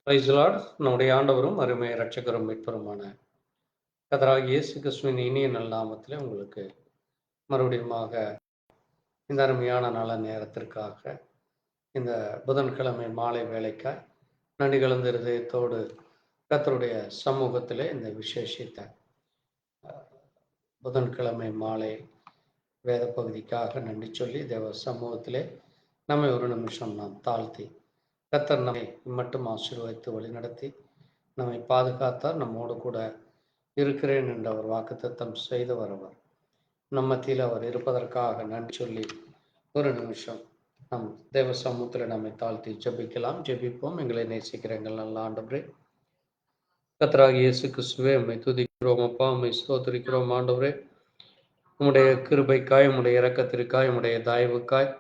Praise the Lord. நம்முடைய ஆண்டவரும் அருமை இரட்சகரும் மீட்பருமான கர்த்தராகிய இயேசு கிறிஸ்துவின் இனிய நல்நாமத்திலே உங்களுக்கு மறுபடியுமாக இந்த அருமையான நல்ல நேரத்திற்காக இந்த புதன்கிழமை மாலை வேலைக்காய் நன்றி கலந்த இருதயத்தோடு கர்த்தருடைய சமூகத்திலே இந்த விசேஷித்த புதன்கிழமை மாலை வேத பகுதிக்காக நன்றி சொல்லி தேவ சமூகத்திலே நம்மை ஒரு நிமிஷம் நாம் தாழ்த்தி கர்த்தர் நம்மை மட்டும் ஆசீர்வதித்து வழிநடத்தி நம்மை பாதுகாத்தார். நம்மோடு கூட இருக்கிறேன் என்ற அவர் வாக்குத்தத்தம் செய்து வரவர் நம் மத்தியில் அவர் இருப்பதற்காக நன்றி சொல்லி ஒரு நிமிஷம் நம் தேவ சமூகத்தில் நம்மை தாழ்த்தி ஜெபிக்கலாம். ஜெபிப்போம். எங்களை நேசிக்கிற எங்கள் நல்ல ஆண்டவரே, கர்த்தராகிய இயேசு கிறிஸ்துவே, உம்மை துதிக்கிறோம் அப்பா, உம்மை ஸ்தோத்திரிக்கிறோம் ஆண்டவரே. உம்முடைய கிருபைக்காய், உம்முடைய இரக்கத்திற்காய், உம்முடைய தயவுக்காய்,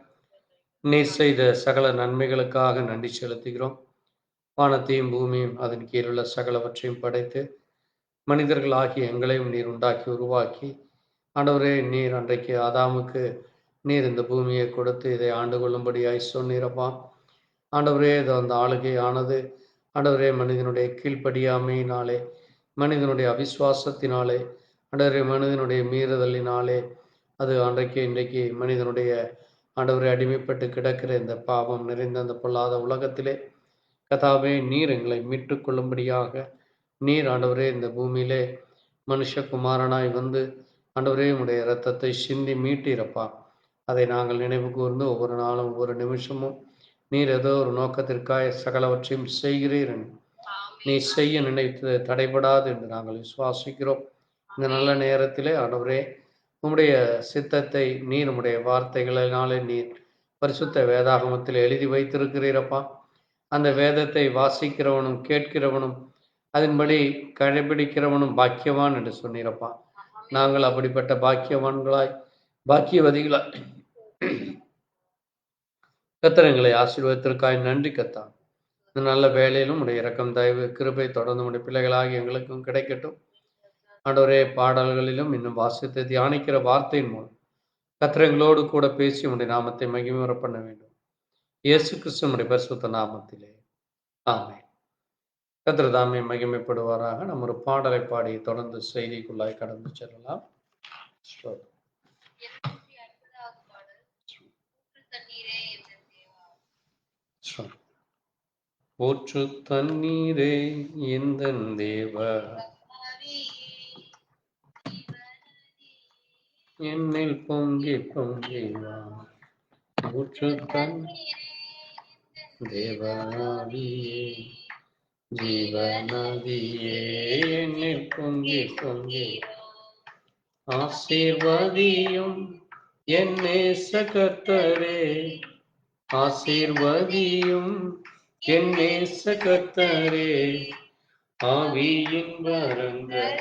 நீர் செய்த சகல நன்மைகளுக்காக நன்றி செலுத்துகிறோம். வானத்தையும் பூமியும் அதன் கீழுள்ள சகலவற்றையும் படைத்து மனிதர்கள் ஆகிய எங்களையும் நீர் உண்டாக்கி உருவாக்கி ஆண்டவரே, நீர் அன்றைக்கு ஆதாமுக்கு நீர் இந்த பூமியை கொடுத்து இதை ஆண்டு கொள்ளும்படியாய் சொன்னீரப்பா. ஆண்டவரே, இது அந்த ஆளுகை ஆனது ஆண்டவரே மனிதனுடைய கீழ்ப்படியாமையினாலே, மனிதனுடைய அவிசுவாசத்தினாலே, ஆண்டவரே மனிதனுடைய மீறுதலினாலே அது அன்றைக்கு இன்றைக்கு மனிதனுடைய ஆண்டவரை அடிமைப்பட்டு கிடக்கிற இந்த பாவம் நிறைந்த அந்த பொல்லாத உலகத்திலே கர்த்தாவே, நீர் எங்களை மீட்டு கொள்ளும்படியாக நீர் ஆண்டவரே இந்த பூமியிலே மனுஷகுமாரனாய் வந்து ஆண்டவரே உம்முடைய இரத்தத்தை சிந்தி மீட்டீரப்பா. அதை நாங்கள் நினைவு கூர்ந்து ஒவ்வொரு நாளும் ஒவ்வொரு நிமிஷமும் நீர் ஏதோ ஒரு நோக்கத்திற்காக சகலவற்றையும் செய்கிறீர் என்று நீ செய்ய நினைத்து தடைபடாது என்று நாங்கள் விசுவாசிக்கிறோம். இந்த நல்ல நேரத்திலே ஆண்டவரே உம்முடைய சித்தத்தை நீர் உம்முடைய வார்த்தைகளினாலே நீர் பரிசுத்த வேதாகமத்தில் எழுதி வைத்திருக்கிறீரப்பா. அந்த வேதத்தை வாசிக்கிறவனும் கேட்கிறவனும் அதன்படி கடைபிடிக்கிறவனும் பாக்கியவான் என்று சொன்னீரப்பா. நாங்கள் அப்படிப்பட்ட பாக்கியவான்களாய் பாக்கியவதிகளாய் கர்த்தர் எங்களை ஆசீர்வாதத்திற்காய் நன்றி கர்த்தா. இந்த நல்ல வேலையிலும் உடைய இரக்கம் தயவு கிருபை தொடர்ந்து உடைய பிள்ளைகளாகி எங்களுக்கும் கிடைக்கட்டும். ஆண்டவரே, பாடல்களிலும் இன்னும் வாசித்து தியானிக்கிற வார்த்தையின் மூலம் கர்த்தர் எங்களோடு கூட பேசி உடைய நாமத்தை மகிமை பண்ண வேண்டும். இயேசு கிறிஸ்துவினுடைய பரிசுத்த நாமத்திலே ஆமென். கர்த்தர் தாமே மகிமைப்படுவாராக. நம்ம ஒரு பாடலை பாடி தொடர்ந்து செய்திக்குள்ளாய் கடந்து செல்லலாம். ஊற்று தண்ணீரே எந்தன் தேவா, என்னில் பொங்கி பொங்கி வா. ஊற்று தண்ணீரே தேவனாதியே, ஜீவநதியே, என்னில் பொங்கி பொங்கி ஆசீர்வதியும் என் நேச கர்த்தரே, ஆசீர்வதியும் என் நேச கர்த்தரே, ஆவியின் வரங்கள்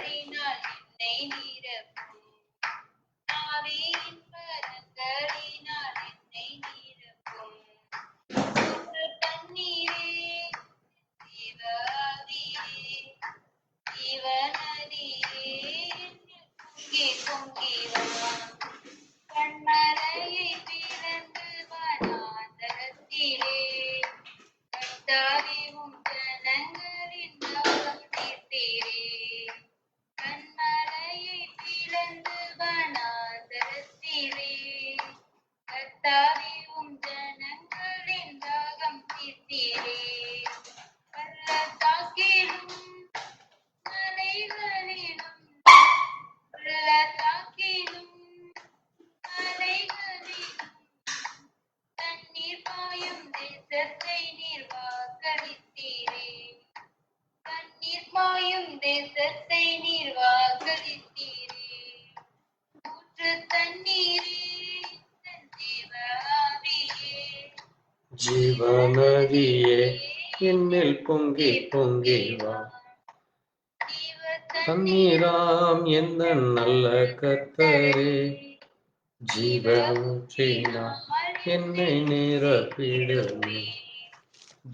ஜீவநதியே, என்னில் பொங்கி பொங்கி வா. தண்ணீராம் எந்த நல்ல கர்த்தரே, ஜீவனூற்றினார் என்னை நிரப்பிடுமே.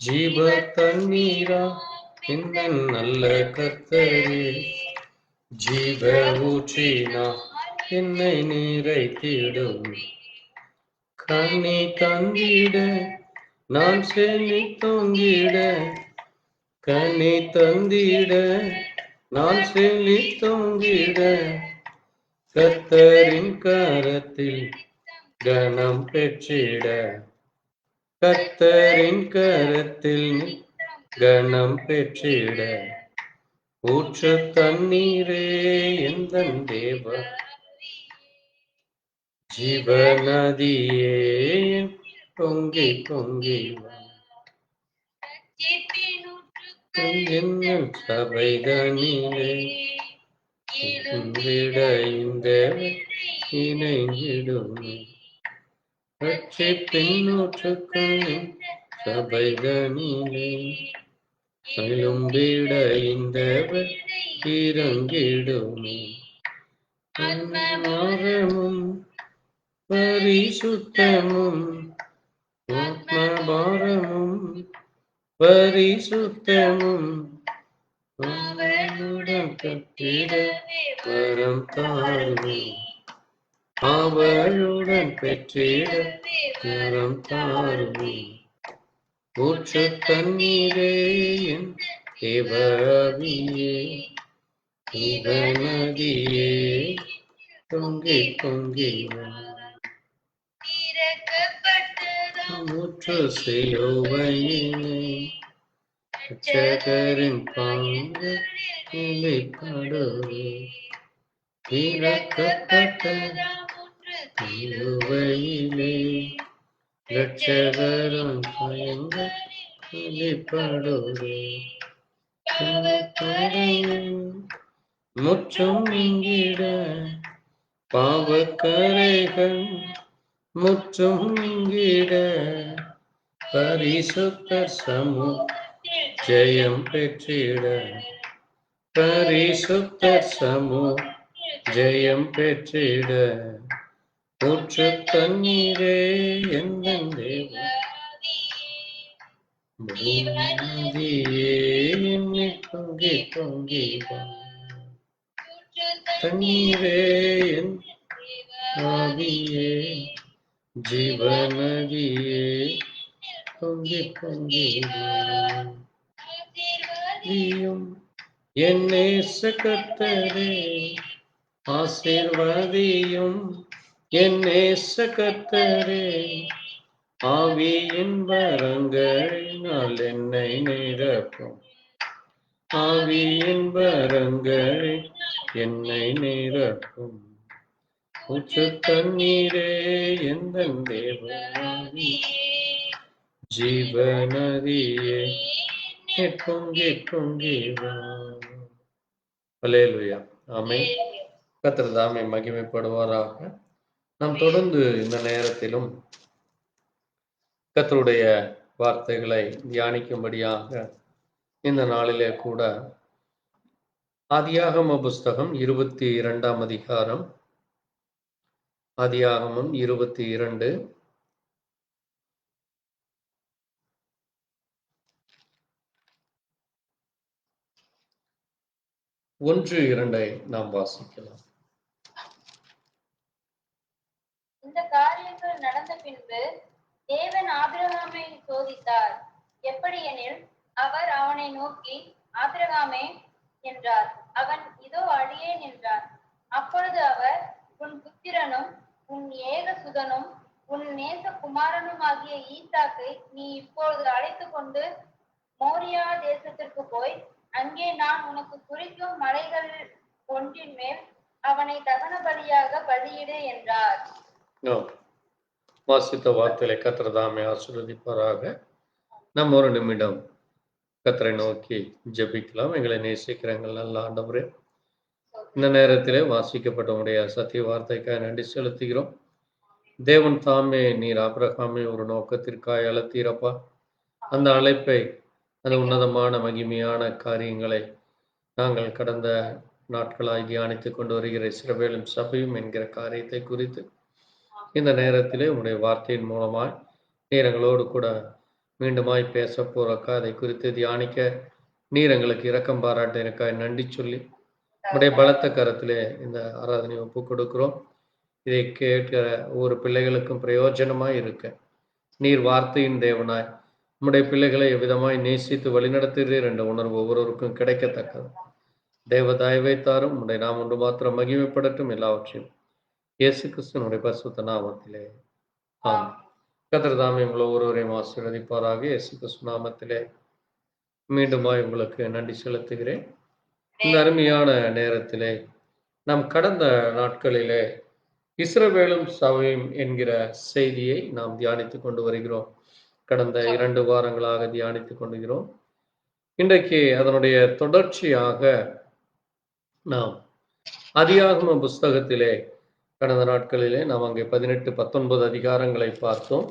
ஜீவ தண்ணீரா எந்த நல்ல கர்த்தரே, ஜீவ ஊற்றினார் என்னை நிறைத்திடுமே. கண்ணி தந்திட நான் செல்லி தொங்கிட, கனி தந்திட நான் செல்லி தொங்கிட கர்த்தரின் கரத்தில் கனம் பெற்றிட கர்த்தரின் கரத்தில் கனம் பெற்றிட ஊற்று தண்ணீரே எந்தன் தேவ ஜீவநதியே பொங்கி பொங்கி என்னும் சபைதனிலே விட இந்த இணைந்திடுமே ரட்சிப்பின் ஊற்றுக்கள் சபைதனிலே எழும்பிட இந்த இறங்கிடுமே ஆன்மபாரமும் பரிசுத்தமும் ஆத்மபாரமும் பரிசுத்தமும் அவனுடன் கட்டிட வரம் தாருமே அவளுடன் பெற்றிட வரம் தாருமே ஊற்று தண்ணீரே என் தேவவியே நதியே தொங்கி தொங்கி ஊற்று சிலுவையிலே ரட்சகரின் பாங்கு வெளிப்படுவே திறக்கப்பட்ட சிலுவையிலே ரட்சகரின் பாங்கு வெளிப்படுவே முற்றும் நீங்கிட பாவக்கரைகள் முற்றும் நீங்கிட பரிசுத்தர் சமூ ஜெயம் பெற்றிட பரிசுத்தர் சமூ ஜெயம் பெற்றிட ஊற்று தண்ணீரே எந்தன் தேவ நதியே என்னை பொங்கி பொங்கி தண்ணீரே என் ஆவியே ஜீவநதியே பொங்கி பொங்கி என் நேச கர்த்தரே ஆசீர்வதியும் என் நேச கர்த்தரே ஆவியின் வரங்களினால் என்னை நிரப்பும் ஆவியின் வரங்களில் என்னை நிரப்பும் ஊற்று தண்ணீரே எந்தன் தேவ ஜீவநதியே பொங்கி பொங்கி வா. அல்லேலூயா. ஆமென். கர்த்தர் தாமே மகிமைப்படுவாராக. நாம் தொடர்ந்து இந்த நேரத்திலும் கர்த்தருடைய வார்த்தைகளை தியானிக்கும்படியாக இந்த நாளிலே கூட ஆதியாகம புஸ்தகம் 22 அதிகாரம் ஆதியாகமம் 22 1-2 நாம் வாசிக்கலாம். இந்த காரியங்கள் நடந்த பின்பு தேவன் ஆபிரகாமை சோதித்தார். எப்படியெனில் அவர் அவனை நோக்கி, ஆபிரகாமே என்றார். அவன், இதோ அடியேன் என்றான். அப்பொழுது அவர், உன் புத்திரனும் உன் ஏகசுதனும் உன் நேச குமாரனுமாகிய ஈசாக்கை நீ இப்பொழுது அழைத்து கொண்டு மோரியா தேசத்திற்கு போய் அங்கே நான் உனக்கு குறிக்கும் மலைகள் ஒன்றின் மேல் அவனை தகன பலியாக பலியிடு என்றார். வாசித்த வார்த்தைகளை கர்த்தர் தாமே ஆசீர்வதிப்பாராக. நம்ம ஒரு நிமிடம் கர்த்தரை நோக்கி ஜெபிக்கலாம். எங்களை நேசிக்கிற எங்கள் நல்ல ஆண்டவரே, இந்த நேரத்திலே வாசிக்கப்பட்ட உடைய சத்திய வார்த்தைக்காக நன்றி செலுத்துகிறோம். தேவன் தாமே நீர் ஆபிரகாமை ஒரு நோக்கத்திற்காக அழைத்தீரப்பா. அந்த அழைப்பை, அந்த உன்னதமான மகிமையான காரியங்களை நாங்கள் கடந்த நாட்களாய் தியானித்துக் கொண்டு வருகிற இஸ்ரவேலும் சபையும் என்கிற காரியத்தை குறித்து இந்த நேரத்திலே உங்களுடைய வார்த்தையின் மூலமாய் நீர் எங்களோடு கூட மீண்டுமாய் பேச போறக்கா அதை குறித்து தியானிக்க நீர் எங்களுக்கு இரக்கம் பாராட்டினக்காய் நன்றி சொல்லி உடைய பலத்த கரத்திலே இந்த ஆராதனை ஒப்பு கொடுக்கிறோம். இதை கேட்கிற ஒவ்வொரு பிள்ளைகளுக்கும் பிரயோஜனமாய் இருக்க நீர் வார்த்தையின் தேவனாய் உம்முடைய பிள்ளைகளை எவ்விதமாய் நேசித்து வழிநடத்துகிறீர் என்ற உணர்வு ஒவ்வொருவருக்கும் கிடைக்கத்தக்கது. தேவ தயவை தாரும். உம்முடைய நாம் ஒன்று மாத்திரம் மகிமைப்படட்டும். எல்லாவற்றையும் இயேசு கிறிஸ்துவனுடைய பரிசுத்த நாமத்திலே ஆம். கர்த்தர் தாமே உங்களை ஒருவரையும் ஆசீர்வதிப்பாராக. இயேசு கிறிஸ்து நாமத்திலே மீண்டுமாய் உங்களுக்கு நன்றி செலுத்துகிறேன். இந்த அருமையான நேரத்திலே நாம் கடந்த நாட்களிலே இஸ்ரவேலும் சபையும் என்கிற செய்தியை நாம் தியானித்துக் கொண்டு வருகிறோம். கடந்த 2 வாரங்களாக தியானித்துக் கொண்டுகிறோம். இன்றைக்கு அதனுடைய தொடர்ச்சியாக நாம் ஆதியாகம புஸ்தகத்திலே கடந்த நாட்களிலே நாம் அங்கே 18, 19 அதிகாரங்களை பார்த்தோம்.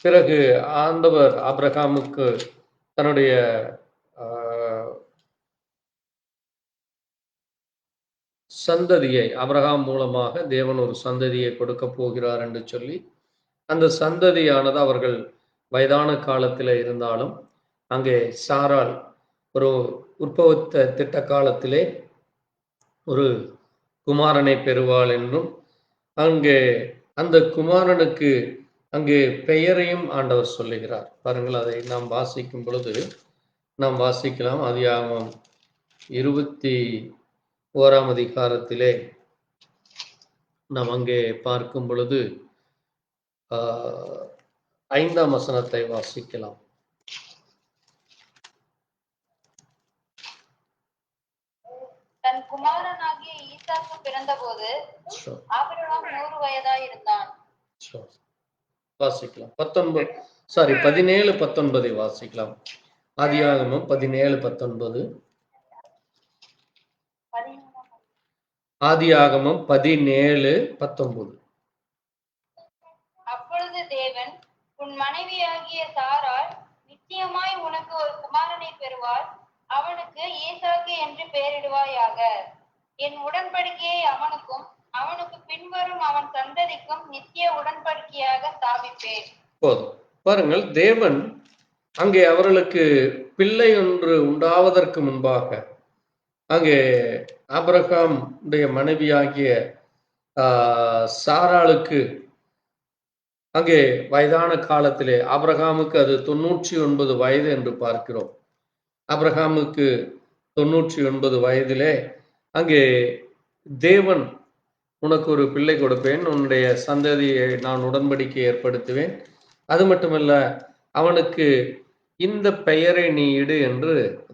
பிறகு ஆண்டவர் ஆபிரகாமுக்கு தன்னுடைய சந்ததியை ஆபிரகாம் மூலமாக தேவன் ஒரு சந்ததியை கொடுக்க போகிறார் என்று சொல்லி, அந்த சந்ததியானது அவர்கள் வயதான காலத்தில் இருந்தாலும் அங்கே சாராள் ஒரு உற்பவத்த திட்ட காலத்திலே ஒரு குமாரனை பெறுவாள் என்றும், அங்கே அந்த குமாரனுக்கு அங்கே பெயரையும் ஆண்டவர் சொல்லுகிறார். பாருங்கள், அதை நாம் வாசிக்கும் பொழுது நாம் வாசிக்கலாம். ஆதியாகமம் 21ஆம் அதிகாரத்திலே நாம் அங்கே பார்க்கும் பொழுது 5ஆம் வசனத்தை வாசிக்கலாம். தன் குமாரனாகிய ஈசாக்கு பிறந்தபோது ஆபிரகாம் 100 வயதாய் இருந்தான். வாசிக்கலாம். 17, 19 வாசிக்கலாம். ஆதியாகமம் 17, 19. ஆதியாகமம் 17, 19. அப்பொழுது தேவன், உன் மனைவியாகிய சாராள் நிச்சயமாய் உனக்கு ஒரு குமாரனை பெறுவாள், அவனுக்கு ஈசாக்கு என்று பெயரிடுவாயாக. என் உடன்படிக்கையை அவனுக்கும் அவனுக்கு பின்வரும் அவன் சந்ததிக்கும் நித்திய உடன்படிக்கையாக ஸ்தாபிப்பேன். போதும். பாருங்கள், தேவன் அங்கே அவர்களுக்கு பிள்ளை ஒன்று உண்டாவதற்கு முன்பாக அங்கே ஆபிரகாம் உடைய மனைவியாகிய சாராளுக்கு அங்கே வயதான காலத்திலே, ஆபிரகாமுக்கு அது 99 வயது என்று பார்க்கிறோம். ஆபிரகாமுக்கு 99 வயதிலே அங்கே தேவன், உனக்கு ஒரு பிள்ளை கொடுப்பேன், உன்னுடைய சந்ததியை நான் உடன்படிக்கை ஏற்படுத்துவேன், அது மட்டுமல்ல அவனுக்கு இந்த பெயரை நீ இடு என்று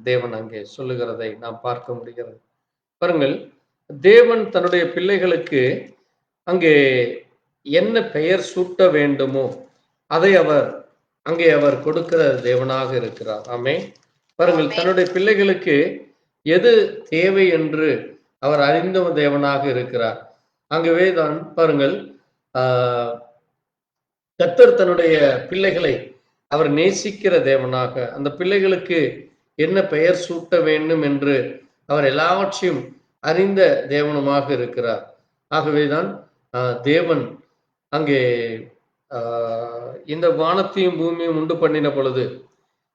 தேவன் அங்கே சொல்லுகிறதை நாம் பார்க்க முடிகிறது. பாருங்கள், தேவன் தன்னுடைய பிள்ளைகளுக்கு அங்கே என்ன பெயர் சூட்ட வேண்டுமோ அதை அவர் கொடுக்கிற தேவனாக இருக்கிறார். ஆமென். பாருங்கள், தன்னுடைய பிள்ளைகளுக்கு எது தேவை என்று அவர் அறிந்த தேவனாக இருக்கிறார். ஆகவே தான் பாருங்கள், கர்த்தர் தன்னுடைய பிள்ளைகளை அவர் நேசிக்கிற தேவனாக, அந்த பிள்ளைகளுக்கு என்ன பெயர் சூட்ட வேண்டும் என்று அவர் எல்லாவற்றையும் அறிந்த தேவனுமாக இருக்கிறார். ஆகவேதான் தேவன் அங்கே இந்த வானத்தையும் பூமியும் உண்டு பண்ணின பொழுது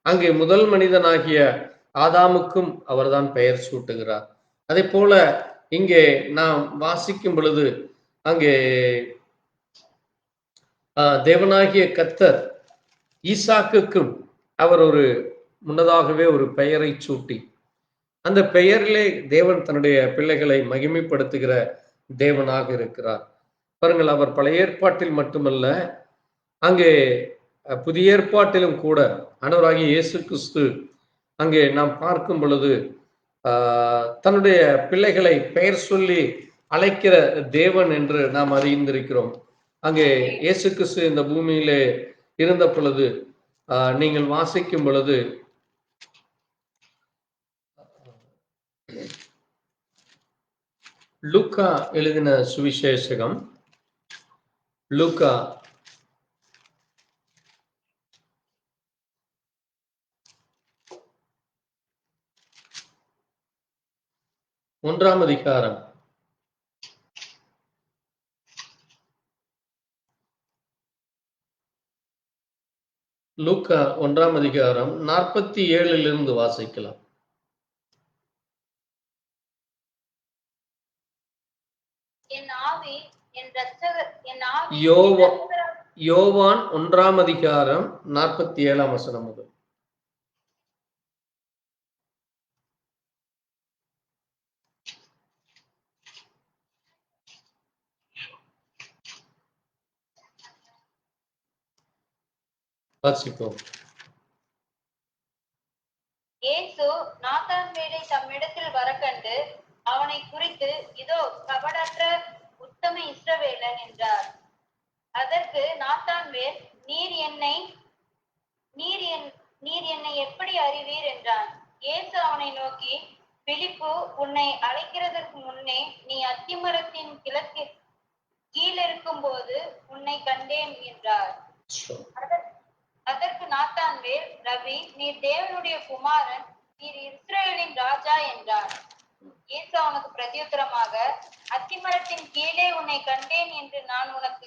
அங்கே முதல் மனிதனாகிய ஆதாமுக்கும் அவர்தான் பெயர் சூட்டுகிறார். அதே போல இங்கே நாம் வாசிக்கும் பொழுது அங்கே தேவனாகிய கர்த்தர் ஈசாக்குக்கும் அவர் ஒரு முன்னதாகவே ஒரு பெயரை சூட்டி, அந்த பெயரிலே தேவன் தன்னுடைய பிள்ளைகளை மகிமைப்படுத்துகிற தேவனாக இருக்கிறார். பாருங்கள், அவர் பழைய ஏற்பாட்டில் மட்டுமல்ல, அங்கே புதிய ஏற்பாட்டிலும் கூட ஆண்டவராகிய இயேசு கிறிஸ்து அங்கே நாம் பார்க்கும் பொழுது தன்னுடைய பிள்ளைகளை பெயர் சொல்லி அழைக்கிற தேவன் என்று நாம் அறிந்திருக்கிறோம். அங்கே இயேசு கிறிஸ்து இந்த பூமியிலே இருந்த பொழுது நீங்கள் வாசிக்கும் பொழுது லூக்கா எழுதின சுவிசேஷகம், லூக்கா 1ஆம் அதிகாரம் 47 வாசிக்கலாம். யோவான் 1ஆம் அதிகாரம் 47ஆம் வசனம் முதல். வாசிப்போம். இயேசு நாத்தான்வேலை தம்மிடத்தில் வரக்கண்டு அவனை குறித்து, இதோ கபடற்ற உத்தம இஸ்ரவேலன் என்றார். அதற்கு நாத்தான்வேல், நீர் என்னை எப்படி அறிவீர் என்றான். இயேசு அவனை நோக்கி, பிலிப்பு உன்னை அழைக்கிறதற்கு முன்னே நீ அத்திமரத்தின் கீழிருக்கும் போது உன்னை கண்டேன் என்றார். அதற்கு நாத்தான்வேல், ரபி, நீர் தேவனுடைய குமாரன், நீர் இஸ்ரவேலின் ராஜா என்றார். இயேசு அவனுக்கு பிரதியுத்தரமாக, அத்திமரத்தின் கீழே உன்னை கண்டேன் என்று நான் உனக்கு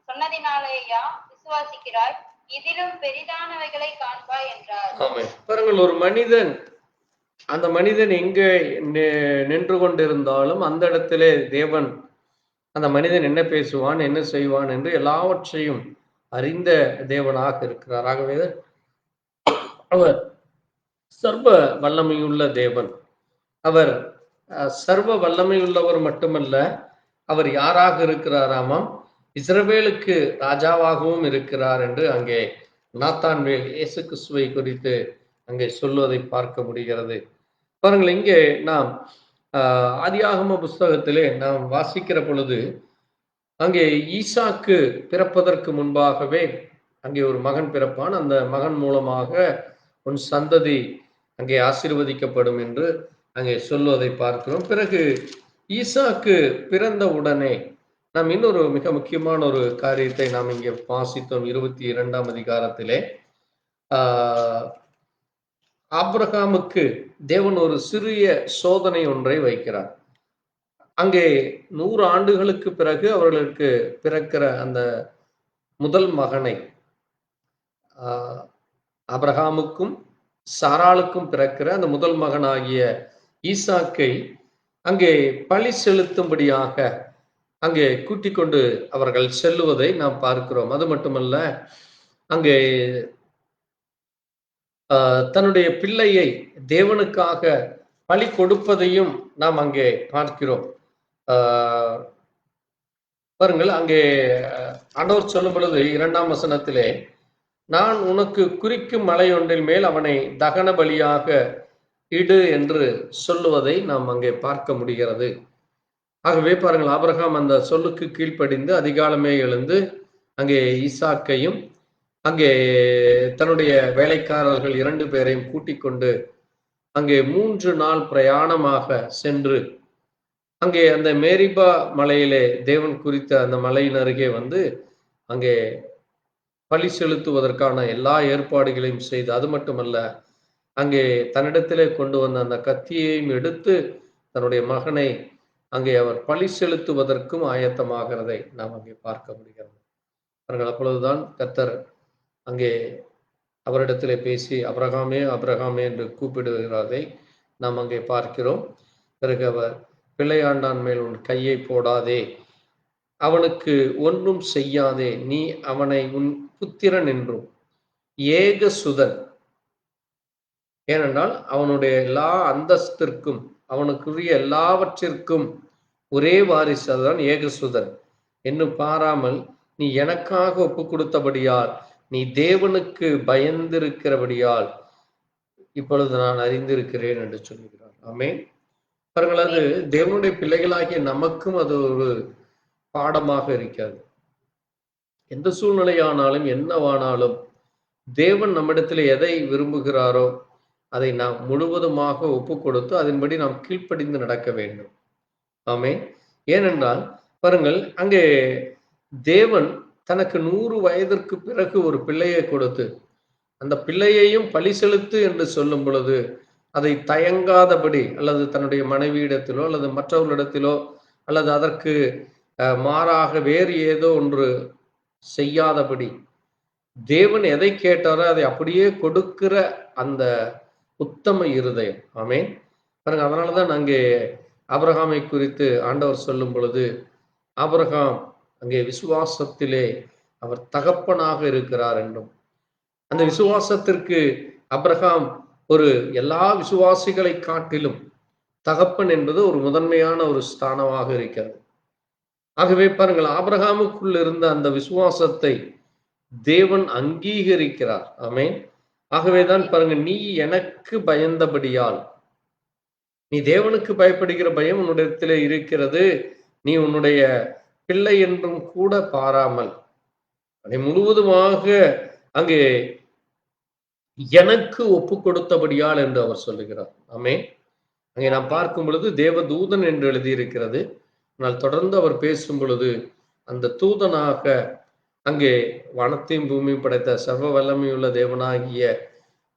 சொன்னதினாலேயா விசுவாசிக்கிறாய்? இதிலும் பெரிதானவைகளை காண்பாய் என்றார். பாருங்கள், ஒரு மனிதன், அந்த மனிதன் எங்கே நின்று கொண்டிருந்தாலும் அந்த இடத்திலே தேவன் அந்த மனிதன் என்ன பேசுவான், என்ன செய்வான் என்று எல்லாவற்றையும் அறிந்த தேவனாக இருக்கிறார். ஆகவே அவர் சர்வ வல்லமையுள்ள தேவன். அவர் சர்வ வல்லமையுள்ளவர் மட்டுமல்ல, அவர் யாராக இருக்கிறாராமாம், இஸ்ரவேலுக்கு ராஜாவாகவும் இருக்கிறார் என்று அங்கே நாத்தான்வேல் இயேசு கிறிஸ்துவை குறித்து அங்கே சொல்வதை பார்க்க முடிகிறது. பாருங்கள், இங்கே நாம் ஆதியாகம புஸ்தகத்திலே நாம் வாசிக்கிற பொழுது அங்கே ஈசாக்கு பிறப்பதற்கு முன்பாகவே அங்கே ஒரு மகன் பிறப்பான். அந்த மகன் மூலமாக உன் சந்ததி அங்கே ஆசீர்வதிக்கப்படும் என்று அங்கே சொல்வதை பார்க்கிறோம். பிறகு ஈசாக்கு பிறந்த உடனே நாம் இன்னொரு மிக முக்கியமான ஒரு காரியத்தை நாம் இங்கே வாசித்தோம். 22ஆம் அதிகாரத்திலே ஆபிரகாமுக்கு தேவன் ஒரு சிறிய சோதனை ஒன்றை வைக்கிறார். அங்கே 100 ஆண்டுகளுக்கு பிறகு அவர்களுக்கு பிறக்கிற அந்த முதல் மகனை, ஆபிரகாமுக்கும் சாராளுக்கும் பிறக்கிற அந்த முதல் மகனாகிய ஈசாக்கை அங்கே பழி செலுத்தும்படியாக அங்கே கூட்டிக் கொண்டு அவர்கள் செல்லுவதை நாம் பார்க்கிறோம். அது மட்டுமல்ல, அங்கே தன்னுடைய பிள்ளையை தேவனுக்காக பலி கொடுப்பதையும் நாம் அங்கே பார்க்கிறோம். பாருங்கள், அங்கே ஆண்டவர் சொல்லும் பொழுது 2ஆம் வசனத்திலே, நான் உனக்கு குறிக்கும் மலை ஒன்றின் மேல் அவனை தகன பலியாக இடு என்று சொல்லுவதை நாம் அங்கே பார்க்க முடிகிறது. ஆகவே பாருங்கள், ஆபிரகாம் அந்த சொல்லுக்கு கீழ்ப்படிந்து அதிகாலமே எழுந்து அங்கே ஈசாக்கையும் அங்கே தன்னுடைய வேலைக்காரர்கள் 2 பேரையும் கூட்டிக் கொண்டு அங்கே 3 நாள் பிரயாணமாக சென்று அங்கே அந்த மேரிபா மலையிலே தேவன் குறித்த அந்த மலையின் அருகே வந்து அங்கே பலி செலுத்துவதற்கான எல்லா ஏற்பாடுகளையும் செய்து, அது மட்டுமல்ல, அங்கே தன்னிடத்திலே கொண்டு வந்த அந்த கத்தியையும் எடுத்து தன்னுடைய மகனை அங்கே அவர் பலி செலுத்துவதற்கும் ஆயத்தமாகிறதை நாம் அங்கே பார்க்க முடிகிறது. அவர்கள் அப்பொழுதுதான் கர்த்தர் அங்கே அவரிடத்திலே பேசி அபிரகாமே அபிரகாமே என்று கூப்பிடுகிறதை நாம் அங்கே பார்க்கிறோம். பிறகு அவர், பிள்ளையாண்டான் மேல் உன் கையை போடாதே, அவனுக்கு ஒன்றும் செய்யாதே, நீ அவனை உன் புத்திரன் என்றும் ஏக சுதன், ஏனென்றால் அவனுடைய எல்லா அந்தஸ்திற்கும் அவனுக்குரிய எல்லாவற்றிற்கும் ஒரே வாரிசு, அதுதான் ஏகசுதன் என்னும் பாராமல் நீ எனக்காக ஒப்பு கொடுத்தபடியால், நீ தேவனுக்கு பயந்திருக்கிறபடியால் இப்பொழுது நான் அறிந்திருக்கிறேன் என்று சொல்லுகிறார். ஆமென். பாருங்கள், அது தேவனுடைய பிள்ளைகளாகிய நமக்கும் அது ஒரு பாடமாக இருக்கிறது. எந்த சூழ்நிலையானாலும் என்னவானாலும் தேவன் நம்மிடத்தில் எதை விரும்புகிறாரோ அதை நாம் முழுவதுமாக ஒப்பு கொடுத்து அதன்படி நாம் கீழ்ப்படிந்து நடக்க வேண்டும். ஆமென். ஏனென்றால் பாருங்கள், அங்கே தேவன் தனக்கு 100 வயதிற்கு பிறகு ஒரு பிள்ளையை கொடுத்து அந்த பிள்ளையையும் பலி செலுத்து என்று சொல்லும் பொழுது அதை தயங்காதபடி, அல்லது தன்னுடைய மனைவியிடத்திலோ அல்லது மற்றவர்களிடத்திலோ அல்லது அதற்கு மாறாக வேறு ஏதோ ஒன்று செய்யாதபடி தேவன் எதை கேட்டாரோ அதை அப்படியே கொடுக்கிற அந்த உத்தம இருதயம். ஆமென். பாருங்க, அதனாலதான் அங்கே ஆபிரகாமை குறித்து ஆண்டவர் சொல்லும் பொழுது, ஆபிரகாம் அங்கே விசுவாசத்திலே அவர் தகப்பனாக இருக்கிறார் என்றும், அந்த விசுவாசத்திற்கு ஆபிரகாம் ஒரு எல்லா விசுவாசிகளை காட்டிலும் தகப்பன் என்பது ஒரு முதன்மையான ஒரு ஸ்தானமாக இருக்கிறது. ஆகவே பாருங்கள், ஆபிரகாமுக்குள் இருந்த அந்த விசுவாசத்தை தேவன் அங்கீகரிக்கிறார். ஆமென். ஆகவேதான் பாருங்க, நீ எனக்கு பயந்தபடியால், நீ தேவனுக்கு பயப்படுகிற பயம் உன்னிடத்திலே இருக்கிறது, நீ உன்னுடைய பிள்ளை என்றும் கூட பாராமல் அதை முழுவதுமாக அங்கே எனக்கு ஒப்பு கொடுத்தபடியால் என்று அவர் சொல்லுகிறார். ஆமென். அங்கே நாம் பார்க்கும் பொழுது தேவதூதன் என்று எழுதியிருக்கிறது. ஆனால் தொடர்ந்து அவர் பேசும் பொழுது அந்த தூதனாக அங்கே வானத்தையும் பூமியும் படைத்த சர்வ வல்லமையுள்ள தேவனாகிய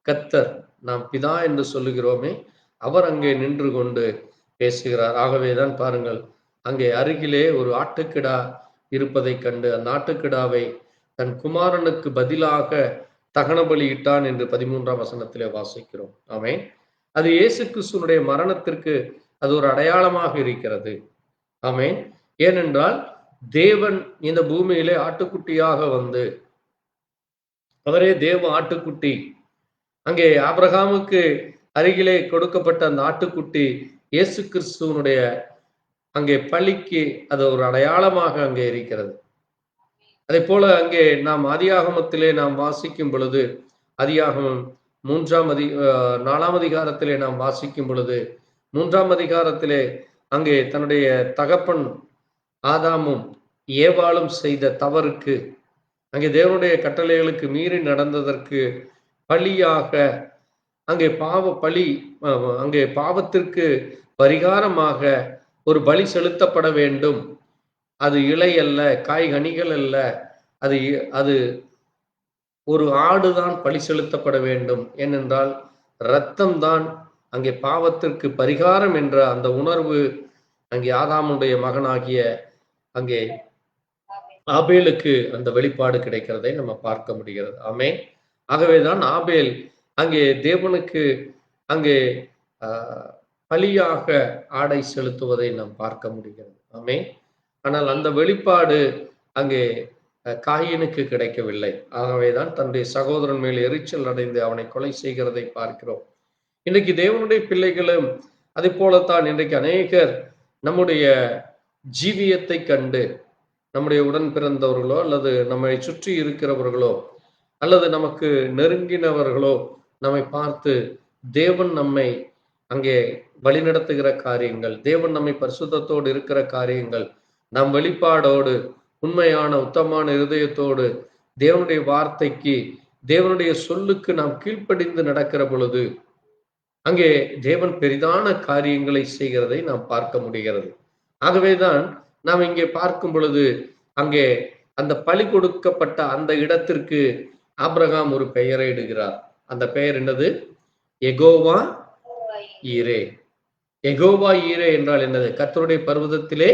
கர்த்தர், நாம் பிதா என்று சொல்லுகிறோமே, அவர் அங்கே நின்று கொண்டு பேசுகிறார். ஆகவேதான் பாருங்கள், அங்கே அருகிலே ஒரு ஆட்டுக்கிடா இருப்பதை கண்டு அந்த ஆட்டுக்கிடாவை தன் குமாரனுக்கு பதிலாக தகன பலியிட்டான் என்று 13ஆம் வசனத்திலே வாசிக்கிறோம். ஆமென். அது இயேசு கிறிஸ்துவினுடைய மரணத்திற்கு அது ஒரு அடையாளமாக இருக்கிறது. ஆமென். ஏனென்றால் தேவன் இந்த பூமியிலே ஆட்டுக்குட்டியாக வந்து, அவரே தேவ ஆட்டுக்குட்டி, அங்கே ஆபிரகாமுக்கு அருகிலே கொடுக்கப்பட்ட அந்த ஆட்டுக்குட்டி இயேசு கிறிஸ்துவனுடைய அங்கே பலிக்கு அது ஒரு அடையாளமாக அங்கே இருக்கிறது. அதே போல அங்கே நாம் ஆதியாகமத்திலே நாம் வாசிக்கும் பொழுது, ஆதியாகமம் 4ஆம் அதிகாரத்திலே நாம் வாசிக்கும் பொழுது, 3ஆம் அதிகாரத்திலே அங்கே தன்னுடைய தகப்பன் ஆதாமும் ஏவாளும் செய்த தவறுக்கு, அங்கே தேவனுடைய கட்டளைகளுக்கு மீறி நடந்ததற்கு பலியாக அங்கே அங்கே பாவத்திற்கு பரிகாரமாக ஒரு பலி செலுத்தப்பட வேண்டும். அது இலை அல்ல, காய்கனிகள் அல்ல, அது ஒரு ஆடுதான் பலி செலுத்தப்பட வேண்டும். ஏனென்றால் இரத்தம் தான் அங்கே பாவத்திற்கு பரிகாரம் என்ற அந்த உணர்வு அங்கே ஆதாமுடைய மகனாகிய அங்கே ஆபேலுக்கு அந்த வெளிப்பாடு கிடைக்கிறதை நம்ம பார்க்க முடிகிறது. ஆமென். ஆகவேதான் ஆபேல் அங்கே தேவனுக்கு அங்கே பலியாக ஆடை செலுத்துவதை நாம் பார்க்க முடிகிறது. ஆமென். ஆனால் அந்த வெளிப்பாடு அங்கே காயினுக்கு கிடைக்கவில்லை. ஆகவேதான் தன்னுடைய சகோதரன் மேல் எரிச்சல் அடைந்து அவனை கொலை செய்கிறதை பார்க்கிறோம். இன்றைக்கு தேவனுடைய பிள்ளைகளும் அதை போலத்தான் இன்றைக்கு அநேகர் நம்முடைய ஜீவியத்தை கண்டு, நம்முடைய உடன் பிறந்தவர்களோ அல்லது நம்மை சுற்றி இருக்கிறவர்களோ அல்லது நமக்கு நெருங்கினவர்களோ நம்மை பார்த்து தேவன் நம்மை அங்கே வழிநடத்துகிற காரியங்கள், தேவன் நம்மை பரிசுத்தத்தோடு இருக்கிற காரியங்கள், நம் வெளிப்பாடோடு உண்மையான உத்தமமான இருதயத்தோடு தேவனுடைய வார்த்தைக்கு, தேவனுடைய சொல்லுக்கு நாம் கீழ்ப்படிந்து நடக்கிற பொழுது அங்கே தேவன் பெரிதான காரியங்களை செய்கிறதை நாம் பார்க்க முடிகிறது. ஆகவேதான் நாம் இங்கே பார்க்கும் பொழுது அங்கே அந்த பலி கொடுக்கப்பட்ட அந்த இடத்திற்கு ஆபிரகாம் ஒரு பெயரை இடுகிறார். அந்த பெயர் என்னது? யெகோவா ஈரே. யெகோவா ஈரே என்றால் என்னது? கர்த்தருடைய பர்வதத்திலே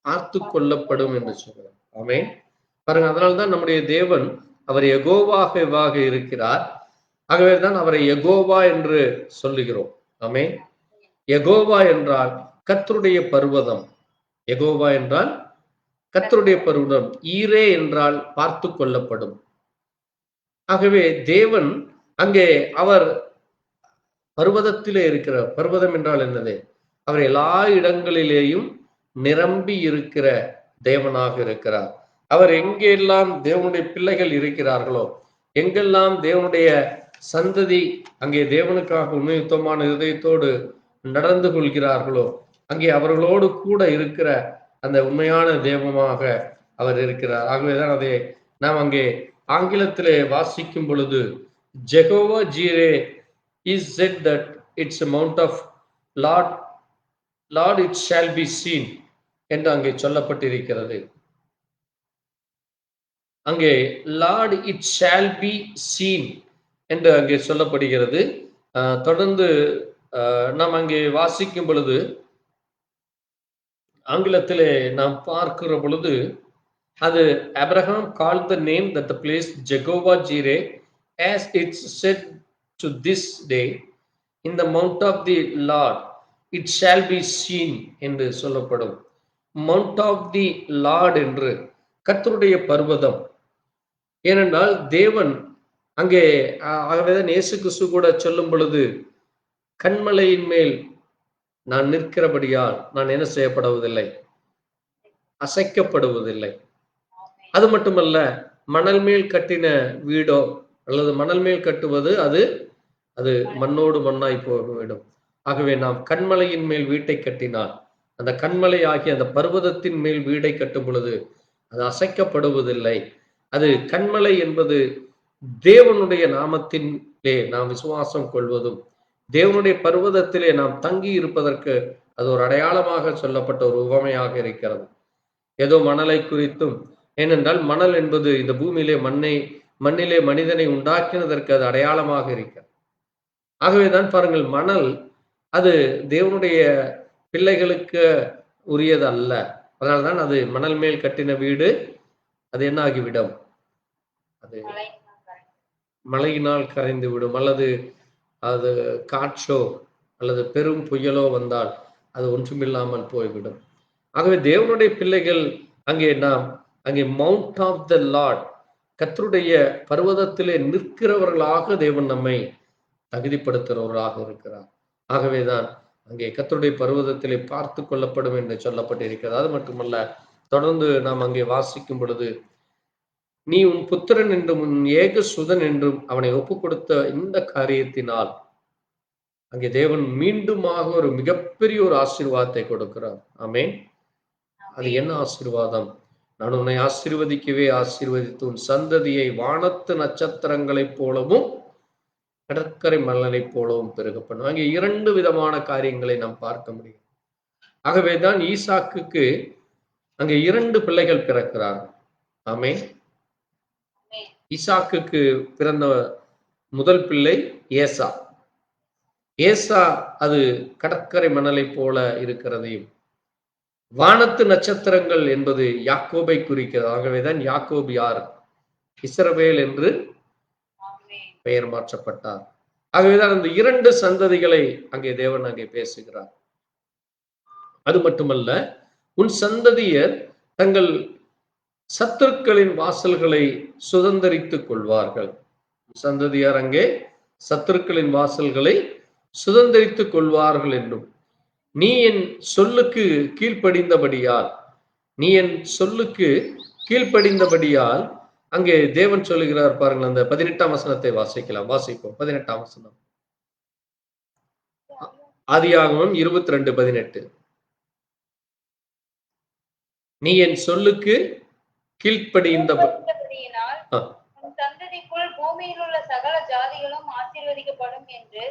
பார்த்து கொள்ளப்படும் என்று சொல்கிறார். ஆமென். பாருங்க, அதனால்தான் நம்முடைய தேவன் அவர் யெகோவாக இருக்கிறார். ஆகவேதான் அவரை யெகோவா என்று சொல்லுகிறோம். ஆமென். யெகோவா என்றால் கர்த்தருடைய பர்வதம். யெகோவா என்றால் கர்த்தருடைய பர்வதம். ஈரே என்றால் பார்த்து கொள்ளப்படும். ஆகவே தேவன் அங்கே அவர் பர்வதத்திலே இருக்கிறார். பர்வதம் என்றால் என்னது? அவர் எல்லா இடங்களிலேயும் நிரம்பி இருக்கிற தேவனாக இருக்கிறார். அவர் எங்கெல்லாம் தேவனுடைய பிள்ளைகள் இருக்கிறார்களோ, எங்கெல்லாம் தேவனுடைய சந்ததி அங்கே தேவனுக்காக உண்மையுத்தமான இதயத்தோடு நடந்து கொள்கிறார்களோ, அங்கே அவர்களோடு கூட இருக்கிற அந்த உண்மையான தெய்வமாக அவர் இருக்கிறார். ஆகவேதான் அதை நாம் அங்கே ஆங்கிலத்திலே வாசிக்கும் பொழுது Jehovah ஜீரே is said that it's a mount of Lord it shall be seen என்று அங்கே சொல்லப்பட்டிருக்கிறது. அங்கே Lord it shall be seen என்று அங்கே சொல்லப்படுகிறது. தொடர்ந்து நாம் அங்கே வாசிக்கும் பொழுது ஆங்கிலத்திலே நாம் பார்க்கிற பொழுது அது Abraham called the name that the place Jehovah Jireh as it's said to this day in the mount of the Lord it shall be seen என்று சொல்லப்படும். Mount of the Lord என்று கர்த்தருடைய பர்வதம், ஏனென்றால் தேவன் அங்கே ஆகவேதான் இயேசு கிறிஸ்து கூட சொல்லும் பொழுது, கன்மலையின் மேல் நான் நிற்கிறபடியால் நான் என்ன செய்யப்படுவதில்லை, அசைக்கப்படுவதில்லை. அது மட்டுமல்ல, மணல் மேல் கட்டின வீடோ அல்லது மணல் மேல் கட்டுவது அது அது மண்ணோடு மண்ணாய் போய்விடும். ஆகவே நாம் கன்மலையின் மேல் வீட்டை கட்டினால், அந்த கன்மலை ஆகிய அந்த பர்வதத்தின் மேல் வீடை கட்டும் பொழுது அது அசைக்கப்படுவதில்லை. அது கன்மலை என்பது தேவனுடைய நாமத்திலே நாம் விசுவாசம் கொள்வதும், தேவனுடைய பர்வதத்திலே நாம் தங்கி இருப்பதற்கு அது ஒரு அடையாளமாக சொல்லப்பட்ட ஒரு உவமையாக இருக்கிறது. ஏதோ மணலை குறித்தும், ஏனென்றால் மணல் என்பது இந்த பூமியிலே மண்ணிலே மனிதனை உண்டாக்கினதற்கு அது அடையாளமாக இருக்கிறது. ஆகவேதான் பாருங்கள், மணல் அது தேவனுடைய பிள்ளைகளுக்கு உரியது அல்ல. அதனால்தான் அது மணல் மேல் கட்டின வீடு அது என்ன ஆகிவிடும், அது மழையினால் கரைந்து விடும், அல்லது அது காற்றோ அல்லது பெரும் புயலோ வந்தால் அது ஒன்றுமில்லாமல் போய்விடும். ஆகவே தேவனுடைய பிள்ளைகள் அங்கே மவுண்ட் ஆஃப் த லார்ட், கர்த்தருடைய பர்வதத்திலே நிற்கிறவர்களாக தேவன் நம்மை தகுதிப்படுத்துகிறவர்களாக இருக்கிறார். ஆகவேதான் அங்கே கர்த்தருடைய பர்வதத்திலே பார்த்து கொள்ளப்படும் என்று சொல்லப்பட்டிருக்கிறது. அது மட்டுமல்ல, தொடர்ந்து நாம் அங்கே வாசிக்கும் பொழுது, நீ உன் புத்திரன் என்றும் உன் ஏக சுதன் என்றும் அவனை ஒப்புக் கொடுத்த இந்த காரியத்தினால் அங்கே தேவன் மீண்டுமாக ஒரு மிகப்பெரிய ஒரு ஆசீர்வாதத்தை கொடுக்கிறார். ஆமென். அது என்ன ஆசீர்வாதம்? நான் உன்னை ஆசீர்வதிக்கவே ஆசீர்வதித்து உன் சந்ததியை வானத்து நட்சத்திரங்களைப் போலவும் கடற்கரை மணலைப் போலவும் பெருக பண்ணும். அங்கே 2 விதமான காரியங்களை நாம் பார்க்க முடியும். ஆகவேதான் ஈசாக்குக்கு அங்கே 2 பிள்ளைகள் பிறக்கிறார்கள். ஆமென். ஈசாக்குக்கு பிறந்த முதல் பிள்ளை ஏசா. ஏசா அது கடற்கரை மணலை போல இருக்கிறதையும், வானத்து நட்சத்திரங்கள் என்பது யாக்கோபை குறிக்கிறது. ஆகவேதான் யாக்கோபு யார்? இஸ்ரவேல் என்று பெயர் மாற்றப்பட்டார். ஆகவேதான் அந்த 2 சந்ததிகளை அங்கே தேவன் அங்கே பேசுகிறார். அது மட்டுமல்ல, உன் சந்ததியர் தங்கள் சத்துருக்களின் வாசல்களை சுதந்தரித்துக் கொள்வார்கள். சந்ததியார் அங்கே சத்துருக்களின் வாசல்களை சுதந்தரித்துக் கொள்வார்கள் என்றும், நீ என் சொல்லுக்கு கீழ்ப்படிந்தபடியால் அங்கே தேவன் சொல்லுகிறார் பாருங்கள். அந்த 18ஆம் வசனத்தை வாசிப்போம். 18ஆம் வசனம், ஆதியாகமம் 22:18. நீ என் சொல்லுக்கு கீழ்ப்படிந்தபடியினால் உன் சந்ததிக்குள் பூமியில் உள்ள சகல ஜாதிகளும் ஆசீர்வதிக்கப்படும் என்று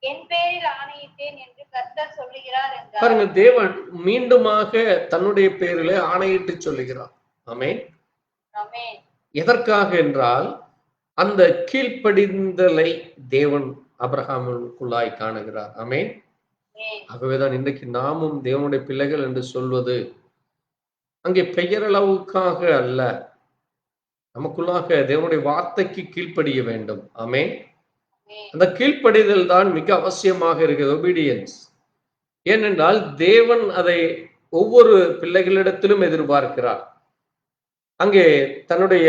என் பேரில் ஆணையிட்டேன் என்று கர்த்தர் சொல்லுகிறார் என்றார். பாருங்க, தேவன் மீண்டுமாக தன்னுடைய பேரிலே ஆணையிட்டு சொல்லுகிறார். ஆமென். ஆமென். எதற்காக என்றால், அந்த கீழ்ப்படிந்தலை தேவன் ஆபிரகாமுக்குள்ளாய் காணுகிறார். ஆமென். ஆகவேதான் இன்றைக்கு நாமும் தேவனுடைய பிள்ளைகள் என்று சொல்வது அங்கே பெயரளவுக்காக அல்ல, நமக்குள்ளாக தேவனுடைய வார்த்தைக்கு கீழ்ப்படிய வேண்டும். ஆமென். அந்த கீழ்ப்படிதல் தான் மிக அவசியமாக இருக்கிறது, ஒபீடியன்ஸ். ஏனென்றால் தேவன் அதை ஒவ்வொரு பிள்ளைகளிடத்திலும் எதிர்பார்க்கிறார். அங்கே தன்னுடைய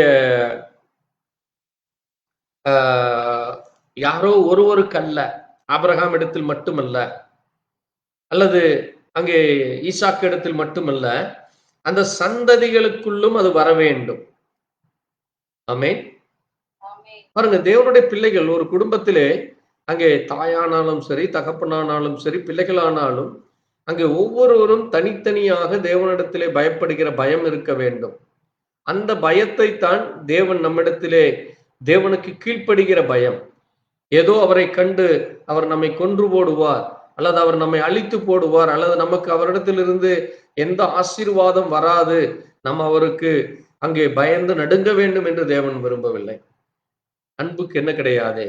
யாரோ ஒருவருக்கு அல்ல, ஆபிரகாம் இடத்தில் மட்டுமல்ல, அல்லது அங்கே ஈசாக்கு இடத்தில் மட்டுமல்ல, அந்த சந்ததிகளுக்குள்ளும் அது வர வேண்டும். ஆமென். பாருங்க, தேவனுடைய பிள்ளைகள் ஒரு குடும்பத்திலே அங்கே தாயானாலும் சரி, தகப்பனானாலும் சரி, பிள்ளைகளானாலும் அங்கே ஒவ்வொருவரும் தனித்தனியாக தேவனிடத்திலே பயப்படுகிற பயம் இருக்க வேண்டும். அந்த பயத்தை தான் தேவன் நம்மிடத்திலே, தேவனுக்கு கீழ்ப்படுகிற பயம். ஏதோ அவரை கண்டு அவர் நம்மை கொன்று போடுவார், அல்லது அவர் நம்மை அழித்து போடுவார், அல்லது நமக்கு அவரிடத்திலிருந்து எந்த ஆசீர்வாதம் வராது, நம்ம அவருக்கு அங்கே பயந்து நடுங்க வேண்டும் என்று தேவன் விரும்பவில்லை. அன்புக்கு என்ன கிடையாது?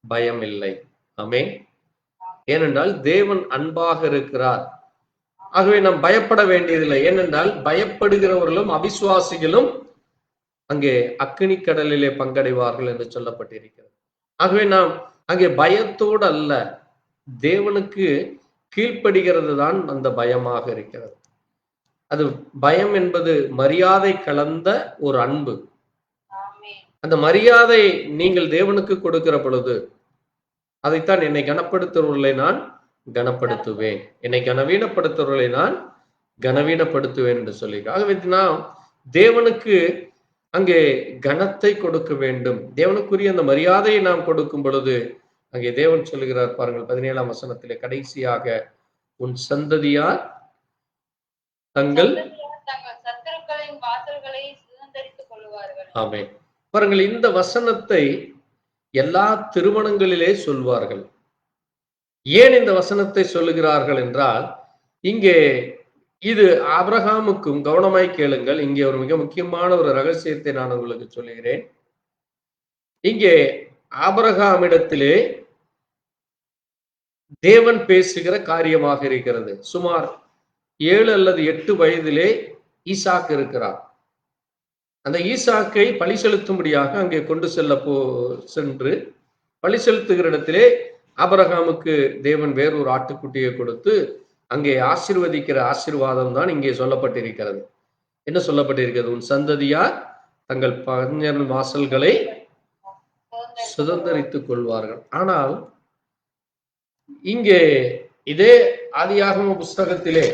பயம் இல்லை. ஆமென். ஏனென்றால் தேவன் அன்பாக இருக்கிறார். ஆகவே நாம் பயப்பட வேண்டியதில்லை. ஏனென்றால் பயப்படுகிறவர்களும் அவிசுவாசிகளும் அங்கே அக்கினி கடலிலே பங்கடைவார்கள் என்று சொல்லப்பட்டிருக்கிறது. ஆகவே நாம் அங்கே பயத்தோடு அல்ல, தேவனுக்கு கீழ்ப்படுகிறது தான் அந்த பயமாக இருக்கிறது. அது பயம் என்பது மரியாதை கலந்த ஒரு அன்பு. அந்த மரியாதை நீங்கள் தேவனுக்கு கொடுக்கிற பொழுது அதைத்தான், என்னை கனப்படுத்துவர்களை நான் கனப்படுத்துவேன், என்னை கனவீனப்படுத்துவர்களை நான் கனவீனப்படுத்துவேன் என்று சொல்லி. ஆகவே நாம் தேவனுக்கு அங்கே கனத்தை கொடுக்க வேண்டும். தேவனுக்குரிய அந்த மரியாதையை நாம் கொடுக்கும் பொழுது அங்கே தேவன் சொல்லுகிறார் பாருங்கள், 17ஆம் வசனத்திலே கடைசியாக, உன் சந்ததியார் தங்கள் சத்துருக்களின் வாசல்களை சுதந்தரித்துக் கொள்வார்கள். ஆமென். பாருங்கள், இந்த வசனத்தை எல்லா திருமணங்களிலே சொல்வார்கள். ஏன் இந்த வசனத்தை சொல்லுகிறார்கள் என்றால், இங்கே இது ஆபிரகாமுக்கும், கவனமாய் கேளுங்கள், இங்கே ஒரு மிக முக்கியமான ஒரு ரகசியத்தை நான் உங்களுக்கு சொல்லுகிறேன். இங்கே ஆபிரகாமிடத்திலே தேவன் பேசுகிற காரியமாக இருக்கிறது. சுமார் 7 அல்லது 8 வயதிலே ஈசாக்கு இருக்கிறார். அந்த ஈசாக்கை பலி செலுத்தும்படியாக அங்கே கொண்டு சென்று பலி செலுத்துகிற இடத்திலே ஆபிரகாமுக்கு தேவன் வேறொரு ஆட்டுக்குட்டியை கொடுத்து அங்கே ஆசீர்வதிக்கிற ஆசீர்வாதம் தான் இங்கே சொல்லப்பட்டிருக்கிறது. என்ன சொல்லப்பட்டிருக்கிறது? உன் சந்ததியார் தங்கள் பஞ்சர் வாசல்களை சுதந்தரித்துக் கொள்வார்கள். ஆனால் இங்கே இதே ஆதியாகம புஸ்தகத்திலே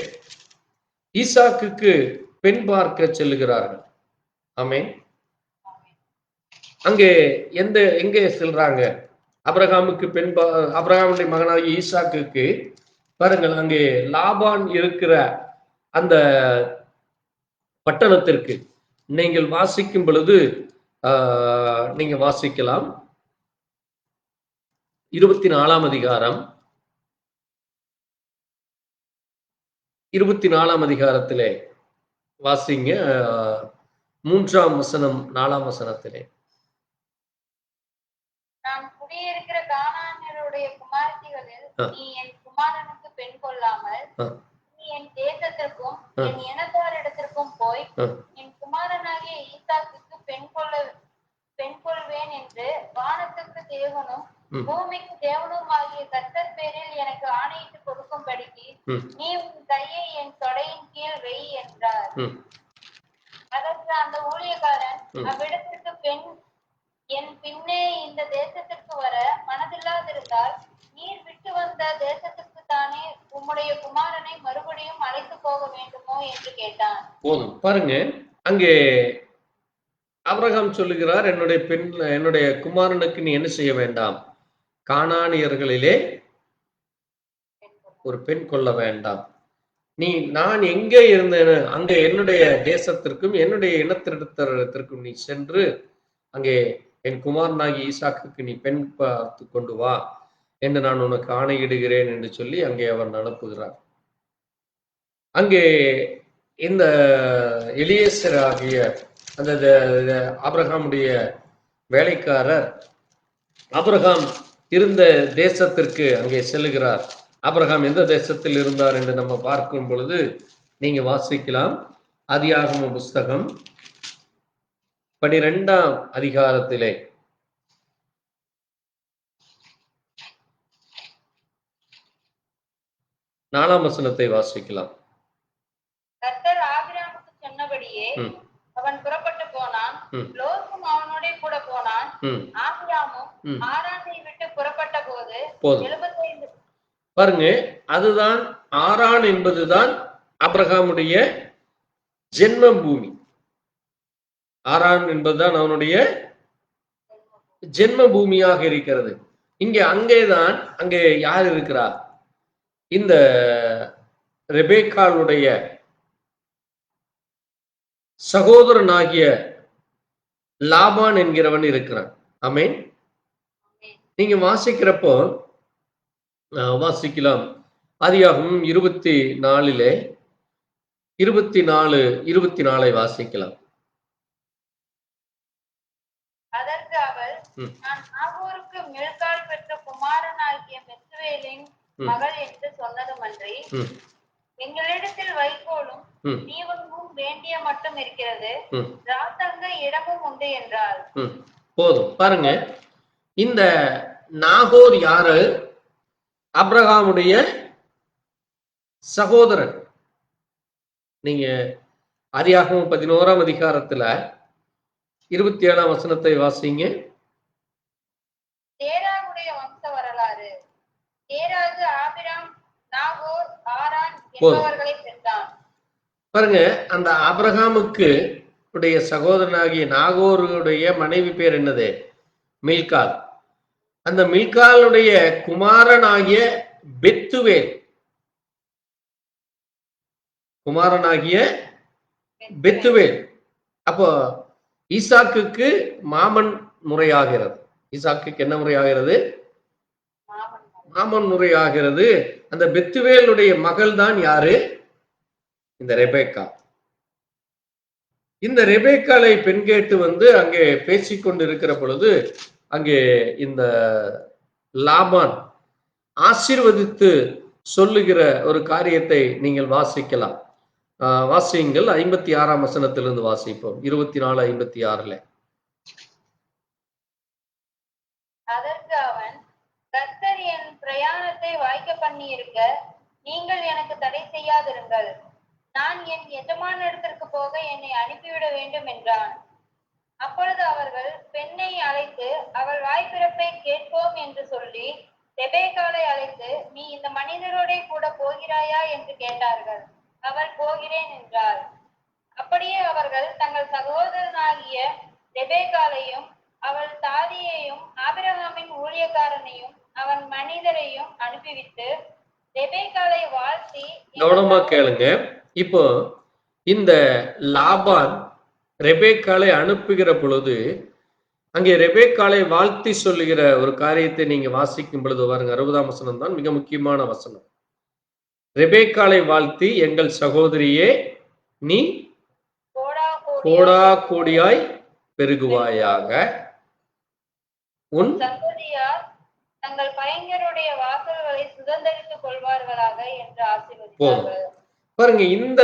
ஈசாக்குக்கு பெண் பார்க்க செல்லுகிறார்கள். ஆமென். அங்கே எங்கே செல்றாங்க? ஆபிரகாமுக்கு ஆபிரகாமுடைய மகனாகிய ஈசாக்குக்கு பாருங்கள், அங்கே லாபான் இருக்கிற அந்த பட்டணத்திற்கு நீங்கள் வாசிக்கும் பொழுது நீங்க வாசிக்கலாம். 24ஆம் அதிகாரம் 24ஆம் அதிகாரத்திலே வாசிங்க, 3ஆம் வசனம் 4ஆம் வசனத்திலே. நான் குடியிருக்கிற கானானியருடைய குமாரத்திகளில் நீ என் குமாரனுக்கு பெண் கொள்ளாமல் நீ என் தேசத்திற்கும் என் இனத்தாரிடத்திற்கும் போய் என் குமாரனாகிய ஈசாக்குக்கு பெண் கொள்வேன் என்று வானத்துக்கு தேவனும் பூமிக்கு தேவனுமாகிய கர்த்தர் பேரில் எனக்கு ஆணையிட்டு கொடுக்கும்படிக்கு நீ உன் கையை என் தொடையின் கீழ் வை என்றார். அதற்கு அந்த ஊழியக்காரன் அவ்விடத்திற்கு பெண் என் பின்னே இந்த தேசத்திற்கு வர மனதில்லாதிருந்தால் நீர் விட்டு வந்த தேசத்துக்கு தானே உம்முடைய குமாரனை மறுபடியும் அழைத்து போக வேண்டுமோ என்று கேட்டான். போதும் பாருங்க, அங்கே ஆபிரகாம் சொல்லுகிறார், என்னுடைய குமாரனுக்கு நீ என்ன செய்ய வேண்டாம், கானானியர்களிலே ஒரு பெண் கொள்ள வேண்டாம். நான் எங்கே இருந்தேன்னு அங்க என்னுடைய தேசத்திற்கும் என்னுடைய இனத்திடத்திற்கும் நீ சென்று அங்கே என் குமாரனாகி ஈசாக்குக்கு நீ பெண் பார்த்து கொண்டு வா என்று நான் உனக்கு ஆணையிடுகிறேன் என்று சொல்லி அங்கே அவர் அனுப்புகிறார். அங்கே இந்த எலியேசர் ஆகிய அந்த ஆபிரகாமுடைய வேலைக்காரர் ஆபிரகாம் இருந்த தேசத்திற்கு அங்கே செல்லுகிறார். ஆபிரகாம் எந்த தேசத்தில் இருந்தார் என்று நம்ம பார்க்கும் பொழுது நீங்க வாசிக்கலாம். ஆதியாகம புஸ்தகம் 12ஆம் அதிகாரத்திலே 4ஆம் வசனத்தை வாசிக்கலாம். கர்த்தர் ஆபிரகாமுக்கு சொன்னபடியே அவன் புறப்பட்டு போனான், லோத்தும் அவனோட கூட போனான். ஆபிரகாமும் ஆரானை விட்டு புறப்பட்ட போது 75 பாருங்க, அதுதான் ஆரான் என்பதுதான் ஆபிரகாமுடைய ஜென்ம பூமி. ஆரான் என்பதுதான் அவனுடைய ஜென்ம பூமியாக இருக்கிறது. அங்கேதான் அங்கே யார் இருக்கிறார்? இந்த ரெபேக்காளுடைய சகோதரனாகிய லாபான் என்கிறவன் இருக்கிறான். ஆமென். நீங்க வாசிக்கிறப்போ வாசிக்கலாம். ஆதியாகமம் 24 24 வாசிக்கலாம். அதற்கு அவள், நான் நாகோருக்கு மில்காள் பெற்ற குமாரனாகிய பெத்துவேலின் மகள் என்று சொன்னதுமன்றி எங்களிடத்தில் வைக்கோலும் தீவனமும் வேண்டிய மட்டும் இருக்கிறது, ராத்தங்க இடமும் உண்டு என்றாள். போதும் பாருங்க, இந்த நாகோர் யாரு? ஆபிரகாமுடைய சகோதரன். நீங்க ஆதியாகமம் 11ஆம் அதிகாரத்துல 27ஆம் வசனத்தை வாசிங்க. தேராகுடைய வம்ச வரலாறு. தேராகு ஆபிராம், நாகோர், ஆரான் போதும். என்பவர்களை பெற்றான். பாருங்க, அந்த ஆபிரகாமுக்கு உடைய சகோதரனாகிய நாகோருடைய மனைவி பேர் என்னது? மில்கால். அந்த மில்காலுடைய குமாரனாகிய பெத்துவேல், அப்போ ஈசாக்குக்கு மாமன் முறையாகிறது. ஈசாக்குக்கு என்ன முறையாகிறது? மாமன் முறையாகிறது. அந்த பெத்துவேலுடைய மகள் தான் யாரு? இந்த ரெபேக்கா. இந்த ரெபேக்காலை பெண் கேட்டு அங்கே பேசிக்கொண்டு இருக்கிற பொழுது அங்கே இந்த லாபான் ஆசீர்வதித்து சொல்லுகிற ஒரு காரியத்தை நீங்கள் வாசிக்கலாம். வாசியுங்கள். 56ஆம் வசனத்திலிருந்து வாசிப்போம். 24:56. அதற்கு அவன், கர்த்தர் என் பிரயாணத்தை வாய்க்க பண்ணி இருக்க நீங்கள் எனக்கு தடை செய்யாதிருங்கள். நான் என் எஜமானிடத்திற்கு போக என்னை அனுப்பிவிட வேண்டும் என்றான். அப்பொழுது அவர்கள் பெண்ணை அழைத்து அவள் வாய்ப்பிறப்பை கேட்போம் என்று சொல்லி ரெபேக்காளை அழைத்து, நீ இந்த மனிதரோட கூட போகிறாயா என்று கேட்டார்கள். அவள் போகிறேன் என்றாள். அப்படியே அவர்கள் தங்கள் சகோதரனாகிய ரெபேக்காளையும் அவள் தாதியையும் ஆபிரகாமின் ஊழியக்காரனையும் அவன் மனிதரையும் அனுப்பிவிட்டு ரெபேக்காளை வாழ்த்தி. கவனமா கேளுங்க. இப்போ இந்த லாபான் ரெபேக்காளை அனுப்புகிற பொழுது அங்கே ரெபேக்காளை வாழ்த்தி சொல்லுகிற ஒரு காரியத்தை நீங்க வாசிக்கும் பொழுது பாருங்க, 60ஆம் வசனம் தான் மிக முக்கியமான வசனம். ரெபேக்காளை வாழ்த்தி, எங்கள் சகோதரியே, நீ கோடா கோடியாய் பெருகுவாயாக, உன் சந்ததியார் தங்கள் பையங்களுடைய வாசல்களை சுதந்தரித்துக் கொள்வார்களாக என்று ஆசீர்வதித்தார்கள். பாருங்க, இந்த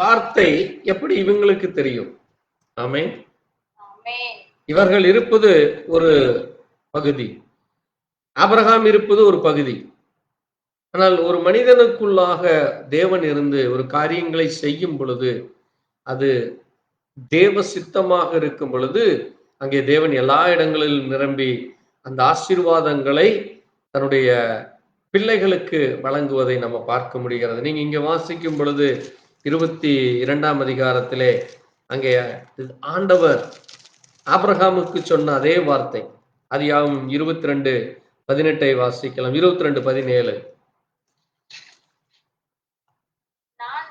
வார்த்தை எப்படி இவங்களுக்கு தெரியும்? ஆமென். இவர்கள் இருப்பது ஒரு பகுதி, ஆபிரகாம் இருப்பது ஒரு பகுதி. ஆனால் ஒரு மனிதனுக்குள்ளாக தேவன் இருந்து ஒரு காரியங்களை செய்யும் பொழுது, அது தேவ சித்தமாக இருக்கும் பொழுது, அங்கே தேவன் எல்லா இடங்களிலும் நிரம்பி அந்த ஆசீர்வாதங்களை தன்னுடைய பிள்ளைகளுக்கு வழங்குவதை நம்ம பார்க்க முடிகிறது. நீங்க இங்க வாசிக்கும் பொழுது 22ஆம் அதிகாரத்திலே அங்கே ஆண்டவர் ஆபிரகாமுக்கு சொன்ன அதே வார்த்தை, ஆதியாகமம் 22:18 வாசிக்கலாம். 22:17. நான்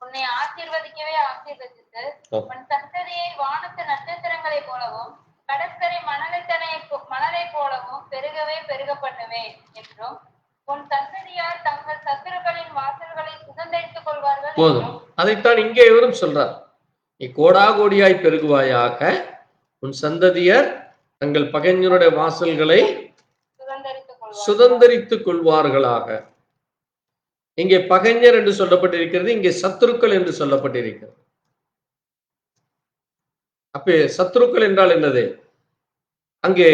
உன்னை ஆசீர்வதிக்கவே ஆசீர்வதித்து உன் சந்ததியை வானத்து நட்சத்திரங்களை போலவும் கடற்கரை மணலை போலவும் பெருகவே பெருக பண்ணுவேன் என்றும் உன் சந்ததியார் தங்கள் சத்துருக்களின் வாசல்களை சுதந்தரித்துக் கொள்வார்கள். போதும். அதைத்தான் இங்கே இவரும் சொல்றார். நீ கோடா கோடியாய் பெருகுவாயாக, உன் சந்ததியர் தங்கள் பகைஞருடைய வாசல்களை சுதந்தரித்துக் கொள்வார்களாக. இங்கே பகைஞர் என்று சொல்லப்பட்டிருக்கிறது, இங்கே சத்துருக்கள் என்று சொல்லப்பட்டிருக்கிறது. அப்ப சத்துருக்கள் என்றால் என்னது? அங்கே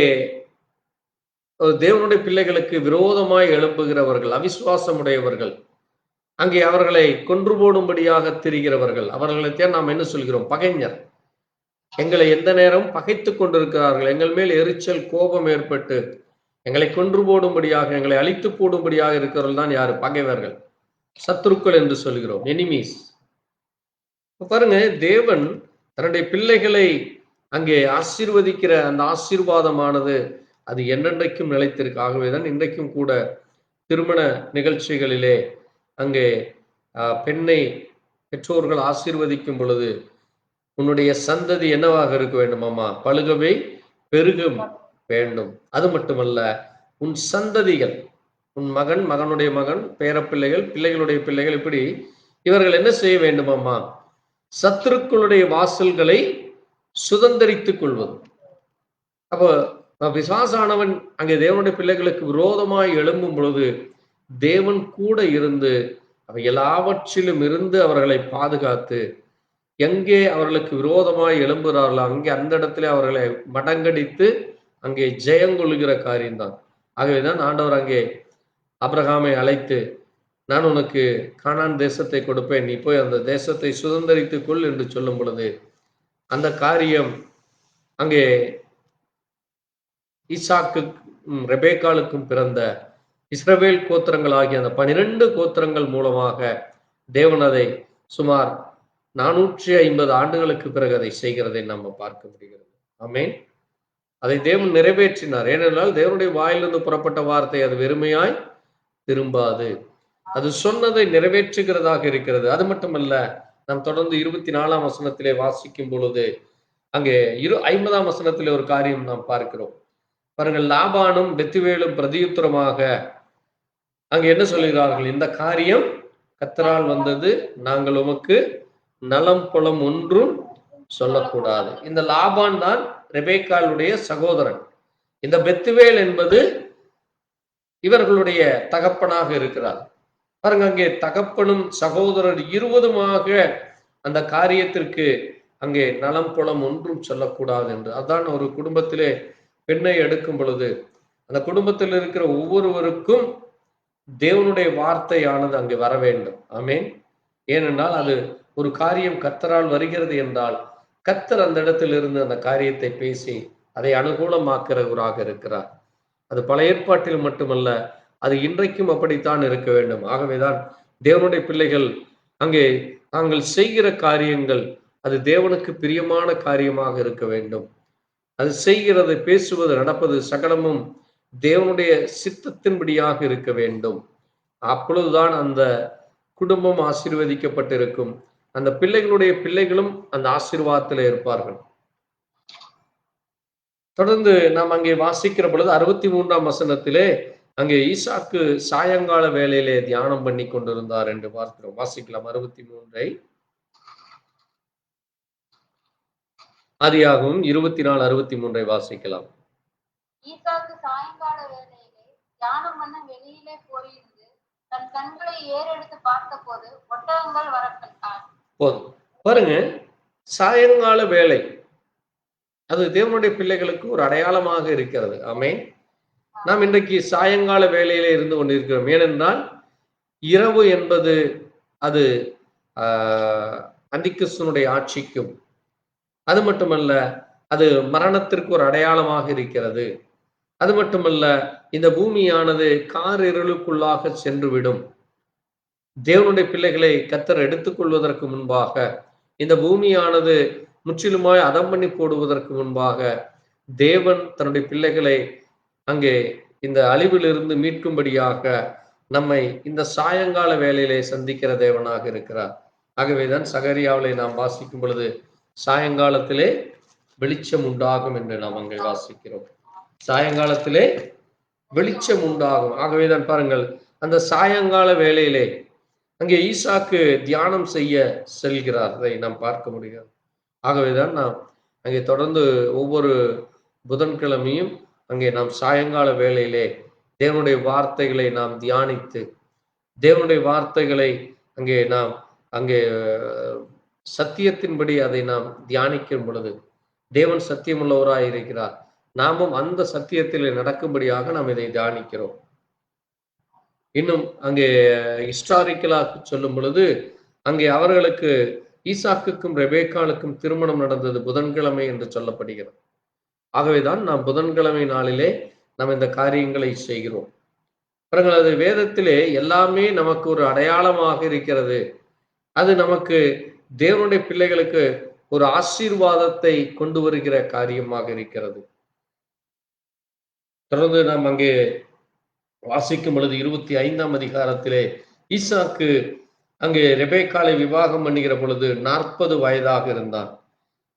தேவனுடைய பிள்ளைகளுக்கு விரோதமாய் எழும்புகிறவர்கள், அவிசுவாசமுடையவர்கள், அங்கே அவர்களை கொன்று போடும்படியாக திரிகிறவர்கள், அவர்களைத்தான் நாம் என்ன சொல்கிறோம்? பகைஞர். எங்களை எந்த நேரம் பகைத்து கொண்டிருக்கிறார்கள், எங்கள் மேல் எரிச்சல் கோபம் ஏற்பட்டு எங்களை கொன்று போடும்படியாக, எங்களை அழித்து போடும்படியாக இருக்கிறவர்கள் தான் யாரு? பகைவர்கள், சத்துருக்கள் என்று சொல்கிறோம், எனிமீஸ். பாருங்க, தேவன் தன்னுடைய பிள்ளைகளை அங்கே ஆசீர்வதிக்கிற அந்த ஆசீர்வாதமானது அது என்றென்றைக்கும் நிலைத்திருக்கு. ஆகவேதான் இன்றைக்கும் கூட திருமண நிகழ்ச்சிகளிலே அங்கே பெண்ணை பெற்றோர்கள் ஆசீர்வதிக்கும் பொழுது, உன்னுடைய சந்ததி என்னவாக இருக்க வேண்டுமாமா? பழுகவே பெருகும் வேண்டும். அது மட்டுமல்ல, உன் சந்ததிகள், உன் மகன், மகனுடைய மகன், பேரப்பிள்ளைகள், பிள்ளைகளுடைய பிள்ளைகள், இப்படி இவர்கள் என்ன செய்ய வேண்டுமாமா? சத்துருக்களுடைய வாசல்களை சுதந்தரித்துக் கொள்வது. அப்போ பிசாசானவன் அங்கே தேவனுடைய பிள்ளைகளுக்கு விரோதமாய் எழும்பும் பொழுது தேவன் கூட இருந்து அவை எல்லாவற்றிலும் இருந்து அவர்களை பாதுகாத்து, எங்கே அவர்களுக்கு விரோதமாய் எழும்புகிறார்களோ அங்கே அந்த இடத்துல அவர்களை மடங்கடித்து அங்கே ஜெயங்கொள்ளுகிற காரியம்தான். ஆகவேதான் ஆண்டவர் அங்கே ஆபிரகாமை அழைத்து, நான் உனக்கு கானான் தேசத்தை கொடுப்பேன், நீ போய் அந்த தேசத்தை சுதந்தரித்துக் கொள் என்று சொல்லும் பொழுது அந்த காரியம் அங்கே ஈசாக்கு ரெபேக்காளுக்கும் பிறந்த இஸ்ரவேல் கோத்திரங்கள் ஆகிய அந்த 12 கோத்திரங்கள் மூலமாக தேவன் அதை சுமார் 450 ஆண்டுகளுக்கு பிறகு அதை செய்கிறதை நம்ம பார்க்க முடிகிறது. ஆமென். அதை தேவன் நிறைவேற்றினார். ஏனென்றால் தேவனுடைய வாயிலிருந்து புறப்பட்ட வார்த்தை அது வெறுமையாய் திரும்பாது, அது சொன்னதை நிறைவேற்றுகிறதாக இருக்கிறது. அது மட்டுமல்ல, நாம் தொடர்ந்து 24ஆம் வசனத்திலே வாசிக்கும் பொழுது அங்கே 50ஆம் வசனத்திலே ஒரு காரியம் நாம் பார்க்கிறோம். பாருங்கள், லாபானும் பெத்துவேலும் பிரதியுத்தரமாக அங்கே என்ன சொல்கிறார்கள்? இந்த காரியம் கர்த்தரால் வந்தது, நாங்கள் உமக்கு நலம் புலம் ஒன்றும் சொல்லக்கூடாது. இந்த லாபான் தான் ரெபேக்காளுடைய சகோதரன். இந்த பெத்துவேல் என்பது இவர்களுடைய தகப்பனாக இருக்கிறார். பாருங்க, அங்கே தகப்பனும் சகோதரர் இருவதுமாக அந்த காரியத்திற்கு அங்கே நலம் புலம் ஒன்றும் சொல்லக்கூடாது என்று. அதான் ஒரு குடும்பத்திலே பெண்ணை எடுக்கும் பொழுது அந்த குடும்பத்தில் இருக்கிற ஒவ்வொருவருக்கும் தேவனுடைய வார்த்தையானது அங்கே வர வேண்டும். ஆமென். ஏனென்றால் அது ஒரு காரியம் கர்த்தரால் வருகிறது என்றால் கர்த்தர் அந்த இடத்திலிருந்து அந்த காரியத்தை பேசி அதை அனுகூலமாக்குறவராக இருக்கிறார். அது பழைய ஏற்பாட்டில் மட்டுமல்ல, அது இன்றைக்கும் அப்படித்தான் இருக்க வேண்டும். ஆகவேதான் தேவனுடைய பிள்ளைகள் அங்கே தாங்கள் செய்கிற காரியங்கள் அது தேவனுக்கு பிரியமான காரியமாக இருக்க வேண்டும். அது செய்கிறது, பேசுவது, நடப்பது சகலமும் தேவனுடைய சித்தத்தின்படியாக இருக்க வேண்டும். அப்பொழுதுதான் அந்த குடும்பம் ஆசீர்வதிக்கப்பட்டிருக்கும். அந்த பிள்ளைகளுடைய பிள்ளைகளும் அந்த ஆசீர்வாதத்தில் இருப்பார்கள். தொடர்ந்து நாம் அங்கே வாசிக்கிற பொழுது 63ஆம் வசனத்திலே அங்கே ஈசாக்கு சாயங்கால வேளையிலே தியானம் பண்ணி கொண்டிருந்தார் என்று பார்க்கிறோம். வாசிக்கலாம் 63ஐ. ஆதியாகமம் 24:63 வாசிக்கலாம். ஈசாக்கு சாயங்கால வேளையிலே தியானம் பண்ண வெளியிலே போயிருந்து தன் கண்களை ஏறெடுத்து பார்த்தபோது ஒட்டகங்கள் வரப்பட்டான். போதும். பாருங்க, சாயங்கால வேளை அது தேவனுடைய பிள்ளைகளுக்கு ஒரு அடையாளமாக இருக்கிறது. ஆமென். நாம் இன்றைக்கு சாயங்கால வேளையிலே இருந்து கொண்டிருக்கிறோம். ஏனென்றால் இரவு என்பது அது அந்திகிறிஸ்துவினுடைய ஆட்சிக்கும், அது மட்டுமல்ல அது மரணத்திற்கு ஒரு அடையாளமாக இருக்கிறது. அது மட்டுமல்ல, இந்த பூமியானது காரிருளுக்குள்ளாக சென்றுவிடும். தேவனுடைய பிள்ளைகளை கர்த்தர் எடுத்துக்கொள்வதற்கு முன்பாக, இந்த பூமியானது முற்றிலுமாய் அதம் பண்ணி போடுவதற்கு முன்பாக தேவன் தன்னுடைய பிள்ளைகளை அங்கே இந்த அழிவிலிருந்து மீட்கும்படியாக நம்மை இந்த சாயங்கால வேளையிலே சந்திக்கிற தேவனாக இருக்கிறார். ஆகவேதான் சகரியாவிலே நாம் வாசிக்கும் பொழுது சாயங்காலத்திலே வெளிச்சம் உண்டாகும் என்று நாம் அங்கே வாசிக்கிறோம். சாயங்காலத்திலே வெளிச்சம் உண்டாகும். ஆகவேதான் பாருங்கள், அந்த சாயங்கால வேளையிலே அங்கே ஈசாக்கு தியானம் செய்ய செல்கிறார். அதை நாம் பார்க்க முடியாது. ஆகவேதான் நாம் அங்கே தொடர்ந்து ஒவ்வொரு புதன்கிழமையும் அங்கே நாம் சாயங்கால வேளையிலே தேவனுடைய வார்த்தைகளை நாம் தியானித்து, தேவனுடைய வார்த்தைகளை அங்கே சத்தியத்தின்படி அதை நாம் தியானிக்கும் பொழுது தேவன் சத்தியமுள்ளவராய் இருக்கிறார். நாமும் அந்த சத்தியத்தில் நடக்கும்படியாக நாம் இதை தியானிக்கிறோம். இன்னும் அங்கே ஹிஸ்டாரிக்கலாக சொல்லும் பொழுது அங்கே அவர்களுக்கு ஈசாக்குக்கும் ரெபேக்காளுக்கும் திருமணம் நடந்தது புதன்கிழமை என்று சொல்லப்படுகிறது. ஆகவேதான் நாம் புதன்கிழமை நாளிலே நாம் இந்த காரியங்களை செய்கிறோம். பாருங்கள், அது வேதத்திலே எல்லாமே நமக்கு ஒரு அடையாளமாக இருக்கிறது. அது நமக்கு தேவனுடைய பிள்ளைகளுக்கு ஒரு ஆசீர்வாதத்தை கொண்டு வருகிற காரியமாக இருக்கிறது. தொடர்ந்து நாம் அங்கே வாசிக்கும் பொழுது 25ஆம் அதிகாரத்திலே ஈசாக்கு அங்கே ரெபேக்காளை விவாகம் பண்ணுகிற பொழுது 40 வயதாக இருந்தான்.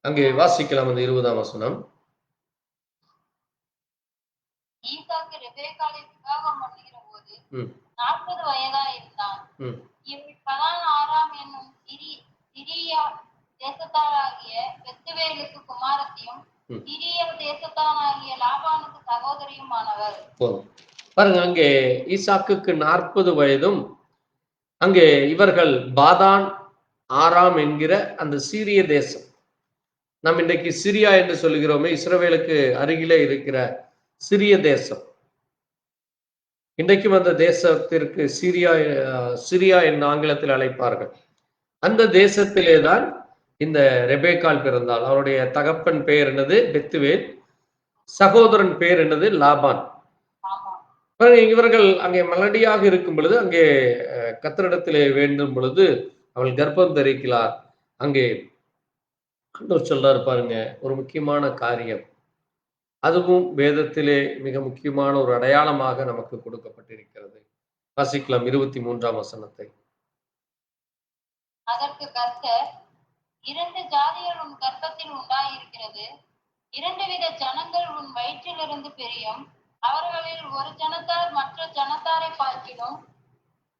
அங்கே வாசிக்கலாம் அந்த 20ஆம் வசனம். ஈசாக்கு ரெபேக்காளை விவாகம் பண்ணுகிற போது 40 வயதா இருந்தான். இவள் பதான் ஆராம் என்னும் சிரியா தேசத்தாராகிய பெத்துவேலுக்கு குமாரத்தையும் சிரிய தேசத்தானாகிய லாபானுக்கு சகோதரியும் ஆனவர். பாருங்க, அங்கே ஈசாக்குக்கு 40 வயதும் அங்கே இவர்கள் பாதான் ஆராம் என்கிற அந்த சீரிய தேசம், நாம் இன்றைக்கு சிரியா என்று சொல்லுகிறோமே, இஸ்ரவேலுக்கு அருகிலே இருக்கிற சிறிய தேசம். இன்றைக்கும் அந்த தேசத்திற்கு சிரியா என்று ஆங்கிலத்தில் அழைப்பார்கள். அந்த தேசத்திலே தான் இந்த ரெபேக்கால் பிறந்தாள். அவருடைய தகப்பன் பெயர் என்னது? பெத்துவேல். சகோதரன் பெயர் என்னது? லாபான். இவர்கள் அங்கே மலடியாக இருக்கும் பொழுது, அங்கே கர்த்தரிடத்திலே வேண்டும் பொழுது அவள் கர்ப்பம் தரிக்கிறார். அங்கே ஆண்டவர் சொல்றாரு பாருங்க, ஒரு முக்கியமான காரியம். அதுவும் வேதத்திலே மிக முக்கியமான ஒரு அடையாளமாக நமக்கு கொடுக்கப்பட்டிருக்கிறது. வாசிக்கலாம் 23ஆம் வசனத்தை. அதற்கு கர்த்தர், 2 ஜாதிகள் உன் கர்ப்பத்தில் உண்டாயிருக்கிறது, 2 வித ஜனங்கள் உன் வயிற்றிலிருந்து பிரியும், அவர்களில் ஒரு ஜனத்தார் மற்ற ஜனத்தாரை பார்க்கிலும்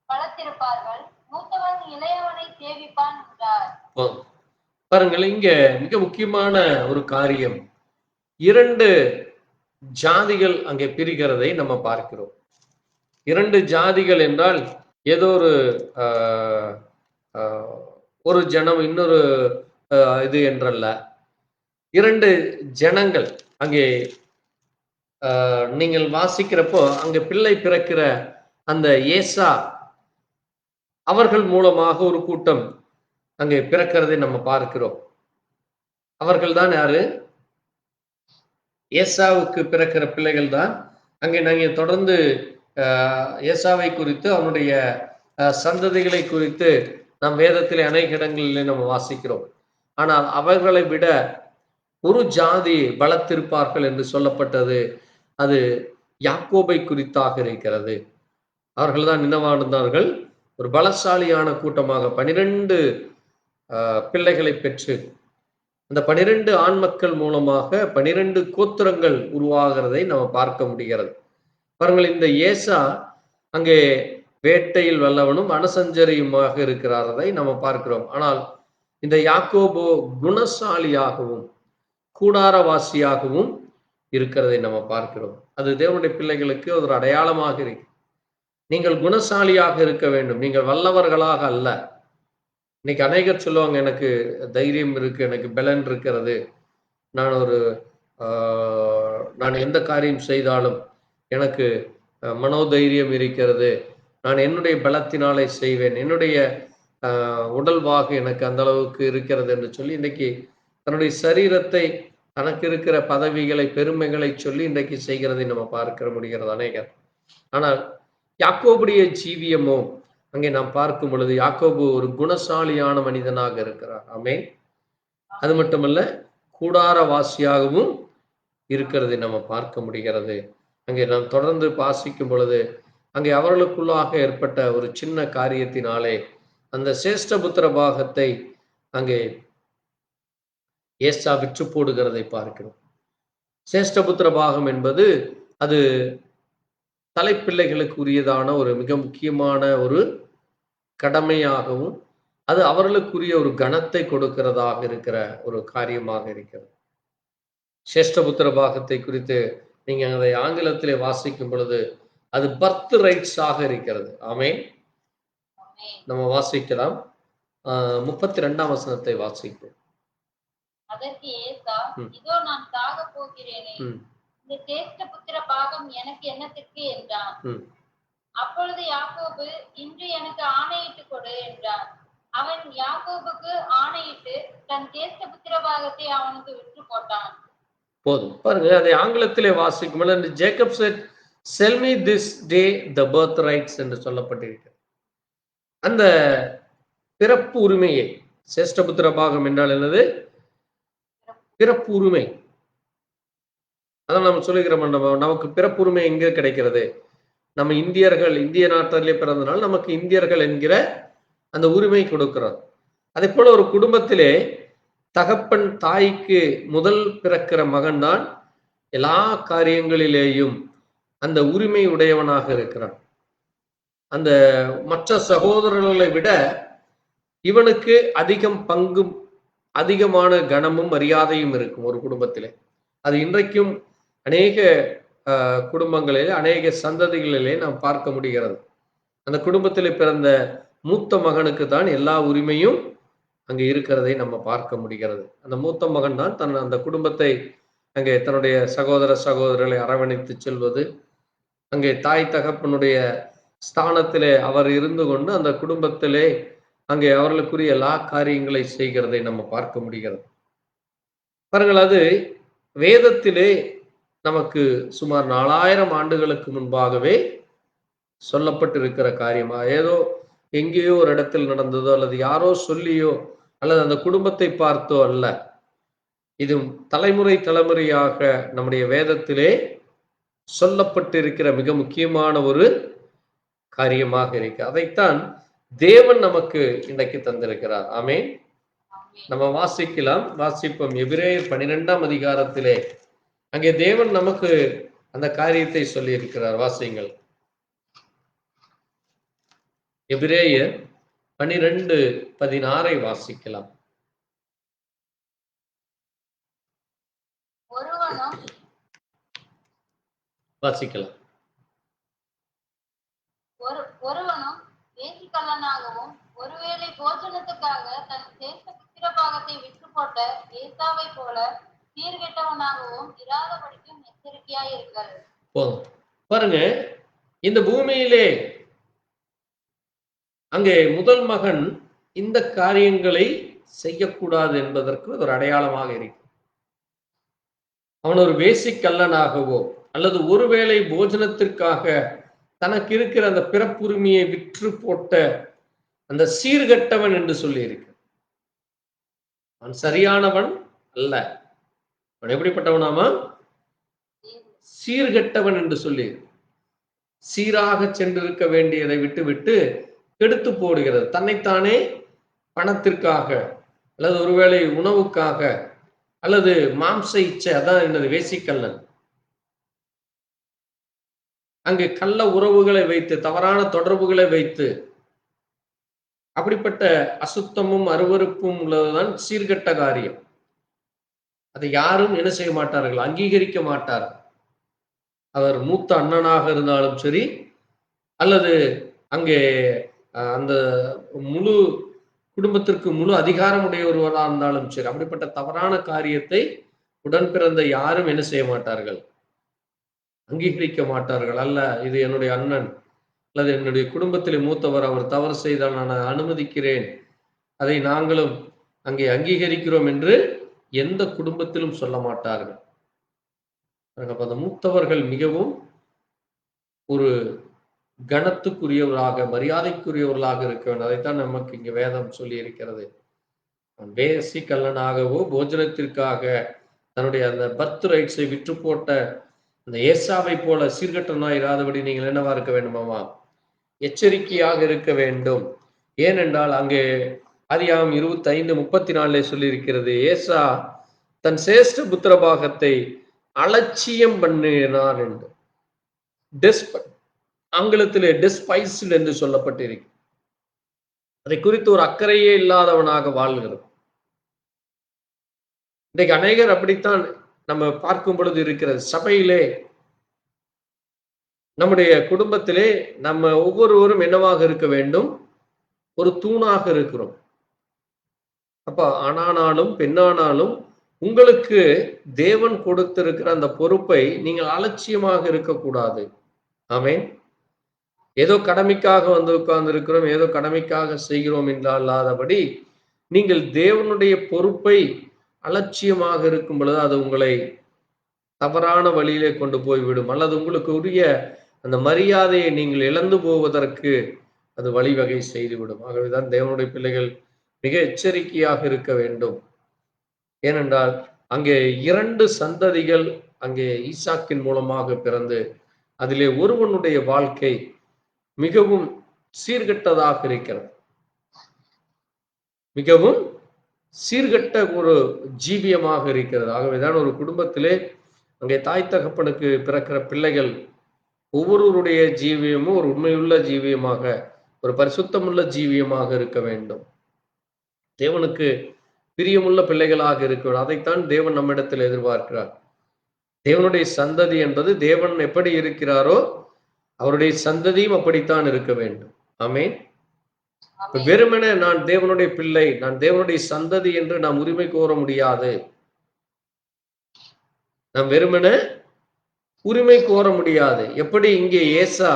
பலத்திருப்பார்கள், மூத்தவன் இளையவனை சேவிப்பான் என்றார். பாருங்கள், இங்க மிக முக்கியமான ஒரு காரியம். 2 ஜாதிகள் அங்கே பிரிகிறதை நம்ம பார்க்கிறோம். 2 ஜாதிகள் என்றால் ஏதோ ஒரு ஜனம் இன்னொரு இது என்றல்ல. 2 ஜனங்கள் அங்கே நீங்கள் வாசிக்கிறப்போ அங்க பிள்ளை பிறக்கிற அந்த ஏசா அவர்கள் மூலமாக ஒரு கூட்டம் அங்கே பிறக்கிறதை நம்ம பார்க்கிறோம். அவர்கள் தான் யாரு? ஏசாவுக்கு பிறக்கிற பிள்ளைகள் தான். அங்கே நாங்கள் தொடர்ந்து ஏசாவை குறித்து அவனுடைய சந்ததிகளை குறித்து நம் வேதத்திலே அநேக இடங்களிலே நம்ம வாசிக்கிறோம். ஆனால் அவர்களை விட ஒரு ஜாதி பலத்திருப்பார்கள் என்று சொல்லப்பட்டது அது யாக்கோபை குறித்தாக இருக்கிறது. அவர்கள் தான் நினைவாழ்ந்தார்கள். ஒரு பலசாலியான கூட்டமாக 12 பிள்ளைகளை பெற்று அந்த 12 ஆண் மக்கள் மூலமாக 12 கோத்திரங்கள் உருவாகிறதை நம்ம பார்க்க முடிகிறது. பாருங்கள், இந்த ஏசா அங்கே வேட்டையில் வல்லவனும் அனசஞ்சரியுமாக இருக்கிறாரதை நம்ம பார்க்கிறோம். ஆனால் இந்த யாக்கோபோ குணசாலியாகவும் கூடாரவாசியாகவும் இருக்கிறதை நம்ம பார்க்கிறோம். அது தேவனுடைய பிள்ளைகளுக்கு ஒரு அடையாளமாக இருக்கு. நீங்கள் குணசாலியாக இருக்க வேண்டும், நீங்கள் வல்லவர்களாக அல்ல. இன்னைக்கு அநேகர் சொல்லுவாங்க, எனக்கு தைரியம் இருக்கு, எனக்கு பலன் இருக்கிறது, நான் எந்த காரியம் செய்தாலும் எனக்கு மனோதைரியம் இருக்கிறது, நான் என்னுடைய பலத்தினாலே செய்வேன், என்னுடைய உடல்வாகு எனக்கு அந்த அளவுக்கு இருக்கிறது என்று சொல்லி இன்னைக்கு தன்னுடைய சரீரத்தை, தனக்கு இருக்கிற பதவிகளை, பெருமைகளை சொல்லி இன்றைக்கு செய்கிறதை நம்ம பார்க்க முடிகிறது அநேகர். ஆனால் யாக்கோபுடைய ஜீவியமோ அங்கே நாம் பார்க்கும் பொழுது யாக்கோபு ஒரு குணசாலியான மனிதனாக இருக்கிறார். ஆமென். அது மட்டுமல்ல, கூடாரவாசியாகவும் இருக்கிறதை நம்ம பார்க்க முடிகிறது. அங்கே நாம் தொடர்ந்து வாசிக்கும் பொழுது அங்கே அவர்களுக்குள்ளாக ஏற்பட்ட ஒரு சின்ன காரியத்தினாலே அந்த சேஷ்டபுத்திர பாகத்தை அங்கே ஏசா விற்று போடுகிறதை பார்க்கிறோம். சேஷ்டபுத்திர பாகம் என்பது அது தலைப்பிள்ளைகளுக்கு உரியதான ஒரு மிக முக்கியமான ஒரு கடமையாகவும் அது அவர்களுக்குரிய ஒரு கணத்தை கொடுக்கிறதாக இருக்கிற ஒரு காரியமாக இருக்கிறது. சேஷ்டபுத்திர பாகத்தை குறித்து நீங்க அதை ஆங்கிலத்திலே வாசிக்கும் பொழுது அது பர்த் ரைட்ஸ் ஆக இருக்கிறது. ஆமென். நம்ம வாசிக்கலாம். 32ஆம் வசனத்தை வாசிப்போம். அதற்கு ஏசா, இதோ நான் சாக போகிறேனே, இந்த சேஷ்டபுத்திர பாகம் எனக்கு என்னத்திற்கு என்றான். அப்பொழுது யாக்கோபு, இன்று எனக்கு ஆணையிட்டு கொடு என்றான். அவன் யாக்கோபுக்கு ஆணையிட்டு தன் சேஷ்டபுத்திர பாகத்தை அவனுக்கு விற்று போட்டான். போதும். பாருங்க, அதை ஆங்கிலத்திலே வாசிக்கும் பொழுது Jacob said, "Sell me this day the birthrights" என்று சொல்லப்பட்டிருக்கிறது. அந்த பிறப்பு உரிமையை, சேஷ்டபுத்திர பாகம் என்றால் என்னது? பிறப்பு உரிமை. அதான் நம்ம சொல்லுகிறோம், நமக்கு பிறப்பு உரிமை எங்கே கிடைக்கிறது? நம்ம இந்தியர்கள், இந்திய நாட்டிலே பிறந்தனால் நமக்கு இந்தியர்கள் என்கிற அந்த உரிமை கொடுக்கிறோம். அதே போல ஒரு குடும்பத்திலே தகப்பன் தாய்க்கு முதல் பிறக்கிற மகன்தான் எல்லா காரியங்களிலேயும் அந்த உரிமை உடையவனாக இருக்கிறான். அந்த மற்ற சகோதரர்களை விட இவனுக்கு அதிகம் பங்கும் அதிகமான கனமும் மரியாதையும் இருக்கும் ஒரு குடும்பத்திலே. அது இன்றைக்கும் அநேக குடும்பங்களிலே, அநேக சந்ததிகளிலே நாம் பார்க்க முடிகிறது. அந்த குடும்பத்திலே பிறந்த மூத்த மகனுக்கு தான் எல்லா உரிமையும் அங்கே இருக்கிறதை நம்ம பார்க்க முடிகிறது. அந்த மூத்த மகன் தான் அந்த குடும்பத்தை அங்கே தன்னுடைய சகோதரர்களை அரவணைத்து செல்வது, அங்கே தாய் தகப்பனுடைய ஸ்தானத்திலே அவர் இருந்து கொண்டு அந்த குடும்பத்திலே அங்கே அவர்களுக்குரிய எல்லா காரியங்களை செய்கிறதை நம்ம பார்க்க முடிகிறது. பாருங்கள், அது வேதத்திலே நமக்கு சுமார் 4000 ஆண்டுகளுக்கு முன்பாகவே சொல்லப்பட்டிருக்கிற காரியமா, ஏதோ எங்கேயோ ஒரு இடத்தில் நடந்ததோ அல்லது யாரோ சொல்லியோ அல்லது அந்த குடும்பத்தை பார்த்தோ அல்ல. இது தலைமுறை தலைமுறையாக நம்முடைய வேதத்திலே சொல்லப்பட்டிருக்கிற மிக முக்கியமான ஒரு காரியமாக இருக்கு. அதைத்தான் தேவன் நமக்கு இன்றைக்கு தந்திருக்கிறார். ஆமென். நம்ம வாசிக்கலாம், வாசிப்போம். எபிரேயர் 12ஆம் அதிகாரத்திலே அங்கே தேவன் நமக்கு அந்த காரியத்தை சொல்லி இருக்கிறார். வாசியுங்கள். எபிரேயர் 12:16 வாசிக்கலாம். வாசிக்கலாம். ஒருவனும் வேசிக்கல்லனாகவும் ஒருவேளை போஜனத்துக்காக தன் சேஷ்ட புத்திரபாகத்தை விற்று போட்ட ஏசாவை போல சீர்கெட்டவனாகவும் இராதபடிக்கும் எச்சரிக்கையாயிருங்கள். போதும். பாருங்க, இந்த பூமியிலே அங்கே முதல் மகன் இந்த காரியங்களை செய்யக்கூடாது என்பதற்கு ஒரு அடையாளமாக இருக்கு. அவன் ஒரு வேசிக்கல்லனாகவோ அல்லது ஒருவேளை போஜனத்திற்காக தனக்கு இருக்கிற அந்த பிறப்புரிமையை விற்று போட்ட அந்த சீர்கெட்டவன் என்று சொல்லி இருக்கு. அவன் சரியானவன் அல்ல. அவன் எப்படிப்பட்டவனாமா? சீர்கெட்டவன் என்று சொல்லி, சீராக சென்றிருக்க வேண்டியதை விட்டு விட்டு கெடுத்து போடுகிறது. தன்னைத்தானே பணத்திற்காக அல்லது ஒருவேளை உணவுக்காக அல்லது மாம்ச இச்சை, அதான் என்னது வேசிக்கல்லன். அங்கு கள்ள உறவுகளை வைத்து, தவறான தொடர்புகளை வைத்து, அப்படிப்பட்ட அசுத்தமும் அருவருப்பும் உள்ளதுதான் சீர்கெட்ட காரியம். அதை யாரும் என்ன செய்ய மாட்டார்கள், அங்கீகரிக்க மாட்டார்கள். அவர் மூத்த அண்ணனாக இருந்தாலும் சரி, அல்லது அங்கே அந்த முழு குடும்பத்திற்கு முழு அதிகாரம் உடைய ஒருவராக இருந்தாலும் சரி, அப்படிப்பட்ட தவறான காரியத்தை உடன் பிறந்த யாரும் என்ன செய்ய மாட்டார்கள், அங்கீகரிக்க மாட்டார்கள். அல்ல, இது என்னுடைய அண்ணன் அல்லது என்னுடைய குடும்பத்திலே மூத்தவர், அவர் தவறு செய்தால் நான் அனுமதிக்கிறேன், அதை நாங்களும் அங்கே அங்கீகரிக்கிறோம் என்று எந்த குடும்பத்திலும் சொல்ல மாட்டார்கள். அந்த மூத்தவர்கள் மிகவும் ஒரு கனத்துக்குரியவர்களாக, மரியாதைக்குரியவர்களாக இருக்க வேண்டும். அதைத்தான் நமக்கு இங்க வேதம் சொல்லி இருக்கிறது. வேசி கல்லனாகவோ போஜனத்திற்காக தன்னுடைய அந்த பர்த் ரைட்ஸை விற்று போட்ட அந்த ஏசாவை போல சீர்கட்டனாய் இராதபடி நீங்கள் என்னவா இருக்க வேண்டுமாமா? எச்சரிக்கையாக இருக்க வேண்டும். ஏனென்றால் அங்கே ஆதியாகமம் 25:34 சொல்லியிருக்கிறது, ஏசா தன் சேஷ்ட புத்திரபாகத்தை அலட்சியம் பண்ணினார் என்று. ஆங்கிலத்திலே டெஸ்பைஸ்ட் என்று சொல்லப்பட்டிருக்கு. அதை குறித்து ஒரு அக்கறையே இல்லாதவனாக வாழ்கிறது. இன்றைக்கு அநேகர் அப்படித்தான் நம்ம பார்க்கும் பொழுது இருக்கிறது. சபையிலே, நம்முடைய குடும்பத்திலே நம்ம ஒவ்வொருவரும் என்னவாக இருக்க வேண்டும்? ஒரு தூணாக இருக்கிறோம். அப்ப ஆணானாலும் பெண்ணானாலும் உங்களுக்கு தேவன் கொடுத்திருக்கிற அந்த பொறுப்பை நீங்கள் அலட்சியமாக இருக்கக்கூடாது. ஆமென். ஏதோ கடமைக்காக வந்து உட்கார்ந்து இருக்கிறோம், ஏதோ கடமைக்காக செய்கிறோம் என்றால்லாதபடி நீங்கள் தேவனுடைய பொறுப்பை அலட்சியமாக இருக்கும் பொழுது அது உங்களை தவறான வழியிலே கொண்டு போய்விடும், அல்லது உங்களுக்கு உரிய அந்த மரியாதையை நீங்கள் இழந்து போவதற்கு அது வழிவகை செய்துவிடும். ஆகவேதான் தேவனுடைய பிள்ளைகள் மிக எச்சரிக்கையாக இருக்க வேண்டும். ஏனென்றால் அங்கே 2 சந்ததிகள் அங்கே ஈசாக்கின் மூலமாக பிறந்து அதிலே ஒருவனுடைய வாழ்க்கை மிகவும் சீர்கெட்டதாக இருக்கிறது. மிகவும் சீர்கெட்ட ஒரு ஜீவியமாக இருக்கிறது. ஆகவேதான் ஒரு குடும்பத்திலே அங்கே தாய் தகப்பனுக்கு பிறக்கிற பிள்ளைகள் ஒவ்வொருவருடைய ஜீவியமும் ஒரு உண்மையுள்ள ஜீவியமாக, ஒரு பரிசுத்தமுள்ள ஜீவியமாக இருக்க வேண்டும். தேவனுக்கு பிரியமுள்ள பிள்ளைகளாக இருக்க வேண்டும். அதைத்தான் தேவன் நம்மிடத்தில் எதிர்பார்க்கிறார். தேவனுடைய சந்ததி என்பது தேவன் எப்படி இருக்கிறாரோ அவருடைய சந்ததியும் அப்படித்தான் இருக்க வேண்டும். ஆமென். வெறுமனே நான் தேவனுடைய பிள்ளை, நான் தேவனுடைய சந்ததி என்று நாம் உரிமை கோர முடியாது. நாம் வெறுமனே உரிமை கோர முடியாது. எப்படி இங்கே ஏசா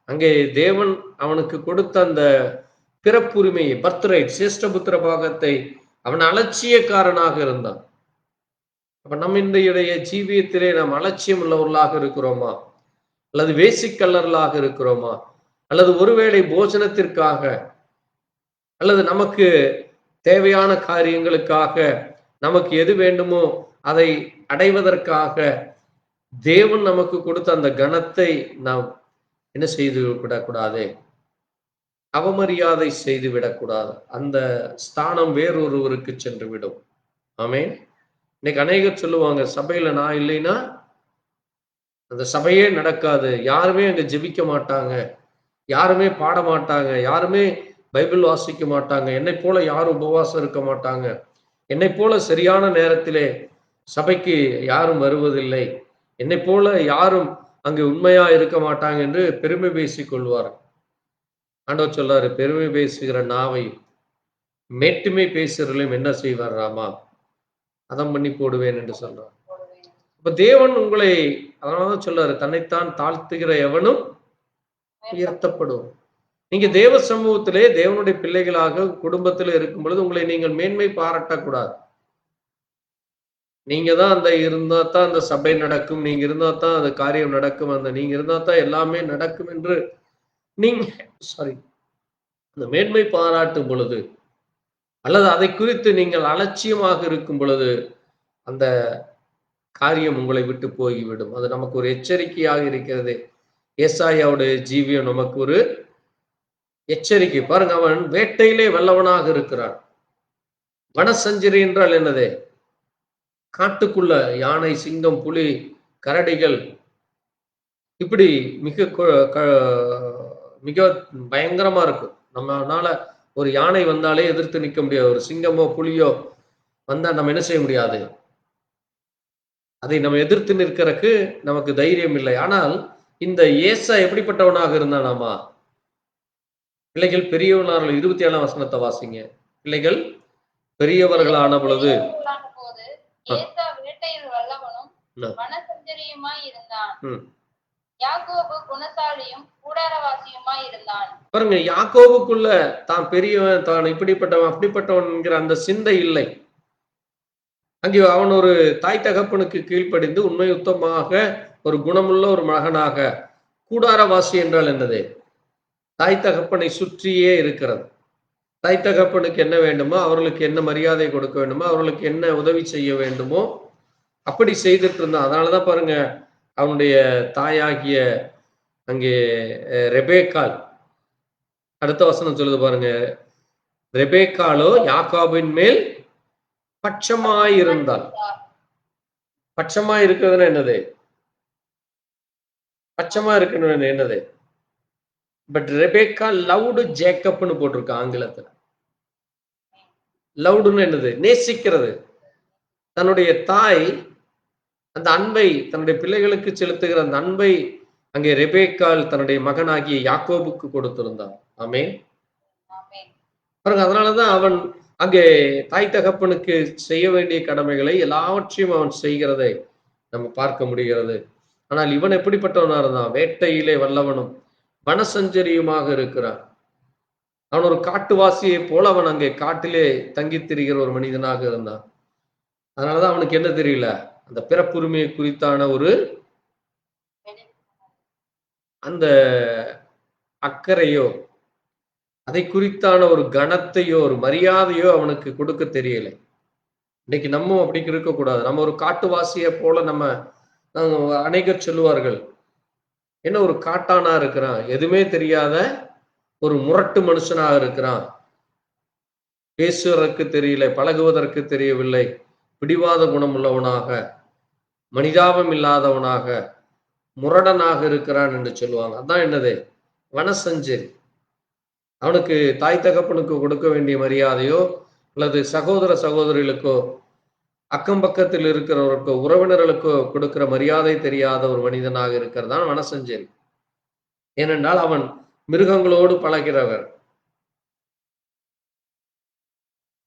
அங்கே தேவன் அவனுக்கு கொடுத்த அந்த பிறப்புரிமையை, பர்த்ரைட், சேஷ்டபுத்திர பாகத்தை அவன் அலட்சியக்காரனாக இருந்தான். அப்ப நம்முடைய ஜீவியத்திலே நாம் அலட்சியம் உள்ளவர்களாக இருக்கிறோமா, அல்லது வேசிக்கல்லர்களாக இருக்கிறோமா, அல்லது ஒருவேளை போஜனத்திற்காக அல்லது நமக்கு தேவையான காரியங்களுக்காக நமக்கு எது வேண்டுமோ அதை அடைவதற்காக தேவன் நமக்கு கொடுத்த அந்த கணத்தை நாம் என்ன செய்து விடக்கூடாது, அவமரியாதை செய்து விடக்கூடாது. அந்த ஸ்தானம் வேறொருவருக்கு சென்று விடும். ஆமென். இன்னைக்கு அநேகர் சொல்லுவாங்க, சபையில நான் இல்லைன்னா அந்த சபையே நடக்காது, யாருமே அங்க ஜெபிக்க மாட்டாங்க, யாருமே பாட மாட்டாங்க, யாருமே பைபிள் வாசிக்க மாட்டாங்க, என்னை போல யாரும் உபவாசம் இருக்க மாட்டாங்க, என்னை போல சரியான நேரத்திலே சபைக்கு யாரும் வருவதில்லை, என்னை போல யாரும் அங்கு உண்மையா இருக்க மாட்டாங்க என்று பெருமை பேசிக் கொள்வார். ஆண்டவர் சொல்றாரு, பெருமை பேசுகிற நாவை மேட்டுமை பேசுகிறவர்களையும் என்ன செய்வார் ராமா, அதம் பண்ணி போடுவேன் என்று சொல்றார். இப்ப தேவன் உங்களை அதனாலதான் சொல்றாரு, தன்னைத்தான் தாழ்த்துகிற எவனும் உயர்த்தப்படும். நீங்க தேவ சமூகத்திலே தேவனுடைய பிள்ளைகளாக குடும்பத்தில் இருக்கும் பொழுது உங்களை நீங்கள் மேன்மை பாராட்டக்கூடாது. நீங்க தான் அந்த இருந்தா தான் அந்த சபை நடக்கும், நீங்க இருந்தா தான் அந்த காரியம் நடக்கும், அந்த நீங்க இருந்தா தான் எல்லாமே நடக்கும் என்று நீங்க அந்த மேன்மை பாராட்டும் பொழுது அல்லது அதை குறித்து நீங்கள் அலட்சியமாக இருக்கும் பொழுது அந்த காரியம் உங்களை விட்டு போய்விடும். அது நமக்கு ஒரு எச்சரிக்கையாக இருக்கிறது. ஏசாயாவுடைய ஜீவியம் நமக்கு ஒரு எச்சரிக்கை. பாருங்க, அவன் வேட்டையிலே வல்லவனாக இருக்கிறான். வனசஞ்சரி என்றால் என்னது? காட்டுக்குள்ள யானை, சிங்கம், புலி, கரடிகள் இப்படி மிக பயங்கரமா இருக்கும். நம்மளால ஒரு யானை வந்தாலே எதிர்த்து நிற்க முடியாது. ஒரு சிங்கமோ புலியோ வந்தா நம்ம என்ன செய்ய முடியாது, அதை நம்ம எதிர்த்து நிற்கிறதுக்கு நமக்கு தைரியம் இல்லை. ஆனால் இந்த ஏசா எப்படிப்பட்டவனாக இருந்தானாமா? பிள்ளைகள் பெரியவனார்கள். 27ஆம் வசனத்தை வாசிங்க. பிள்ளைகள் பெரியவர்களான பொழுது ஏசா வேட்டையில் வல்லவனும் வனசஞ்சரியுமாய் இருந்தான். யாக்கோபு குணசாலியும் கூடாரவாசியுமாய் இருந்தான். பாருங்க, யாக்கோபுக்குள்ள தான் பெரியவன், தான் இப்படிப்பட்டவன் அப்படிப்பட்டவன் என்கிற அந்த சிந்தை இல்லை. அங்கே அவன் ஒரு தாய் தகப்பனுக்கு கீழ்ப்படிந்து உண்மை உத்தமாக ஒரு குணமுள்ள ஒரு மகனாக. கூடாரவாசி என்றால் என்னது? தாய் தகப்பனை சுற்றியே இருக்கிறது. தாய் தகப்பனுக்கு என்ன வேண்டுமோ, அவர்களுக்கு என்ன மரியாதை கொடுக்க வேண்டுமோ, அவர்களுக்கு என்ன உதவி செய்ய வேண்டுமோ அப்படி செய்துட்டு இருந்தான். அதனாலதான் பாருங்க, அவனுடைய தாயாகிய அங்கே ரெபேக்காள், அடுத்த வசனம் சொல்லுது பாருங்க, ரெபேக்காளோ யாக்கோபின் மேல் பட்சமாயிருந்தாள். பட்சமா இருக்கிறதுனா என்னது? பட்சமா இருக்கிறது என்னது? பட் ரெபேக்கா லவ்டு ஜேக்கப்னு போட்டிருக்கு ஆங்கிலத்துல. லவ்டுன்னு என்னது? நேசிக்கிறது. தன்னுடைய தாய் அந்த அன்பை தன்னுடைய பிள்ளைகளுக்கு செலுத்துகிற அந்த அன்பை அங்கே ரெபேக்காள் தன்னுடைய மகனாகிய யாக்கோபுக்கு கொடுத்திருந்தான். ஆமென். பாருங்க, அதனாலதான் அவன் அங்கே தாய் தகப்பனுக்கு செய்ய வேண்டிய கடமைகளை எல்லாவற்றையும் அவன் செய்கிறதை நம்ம பார்க்க முடிகிறது. ஆனால் இவன் எப்படிப்பட்டவனா இருந்தான்? வேட்டையிலே வல்லவனும் வனசஞ்சரியுமாக இருக்கிறான். அவன் ஒரு காட்டுவாசியை போல அவன் அங்கே காட்டிலே தங்கி திரிகிற ஒரு மனிதனாக இருந்தான். அதனாலதான் அவனுக்கு என்ன தெரியல, அந்த பிறப்புரிமையை குறித்தான ஒரு அந்த அக்கறையோ அதை குறித்தான ஒரு கணத்தையோ ஒரு மரியாதையோ அவனுக்கு கொடுக்க தெரியல. இன்னைக்கு நம்ம அப்படி இருக்கக்கூடாது. நம்ம ஒரு காட்டுவாசியை போல நம்ம அநேகர் சொல்லுவார்கள், என்ன ஒரு காட்டானா இருக்கிறான், எதுவுமே தெரியாத ஒரு முரட்டு மனுஷனாக இருக்கிறான், பேசுவதற்கு தெரியல, பழகுவதற்கு தெரியவில்லை, பிடிவாத குணம் உள்ளவனாக, மனிதாபம் இல்லாதவனாக, முரடனாக இருக்கிறான் என்று சொல்லுவாங்க. அதான் என்னது? வனசஞ்சரி. அவனுக்கு தாய் தகப்பனுக்கு கொடுக்க வேண்டிய மரியாதையோ அல்லது சகோதர சகோதரிகளுக்கோ அக்கம் பக்கத்தில் இருக்கிறவருக்கோ உறவினர்களுக்கோ கொடுக்கிற மரியாதை தெரியாத ஒரு மனிதனாக இருக்கிறதான் வனசஞ்சரி. ஏனென்றால் அவன் மிருகங்களோடு பழகிறவர்.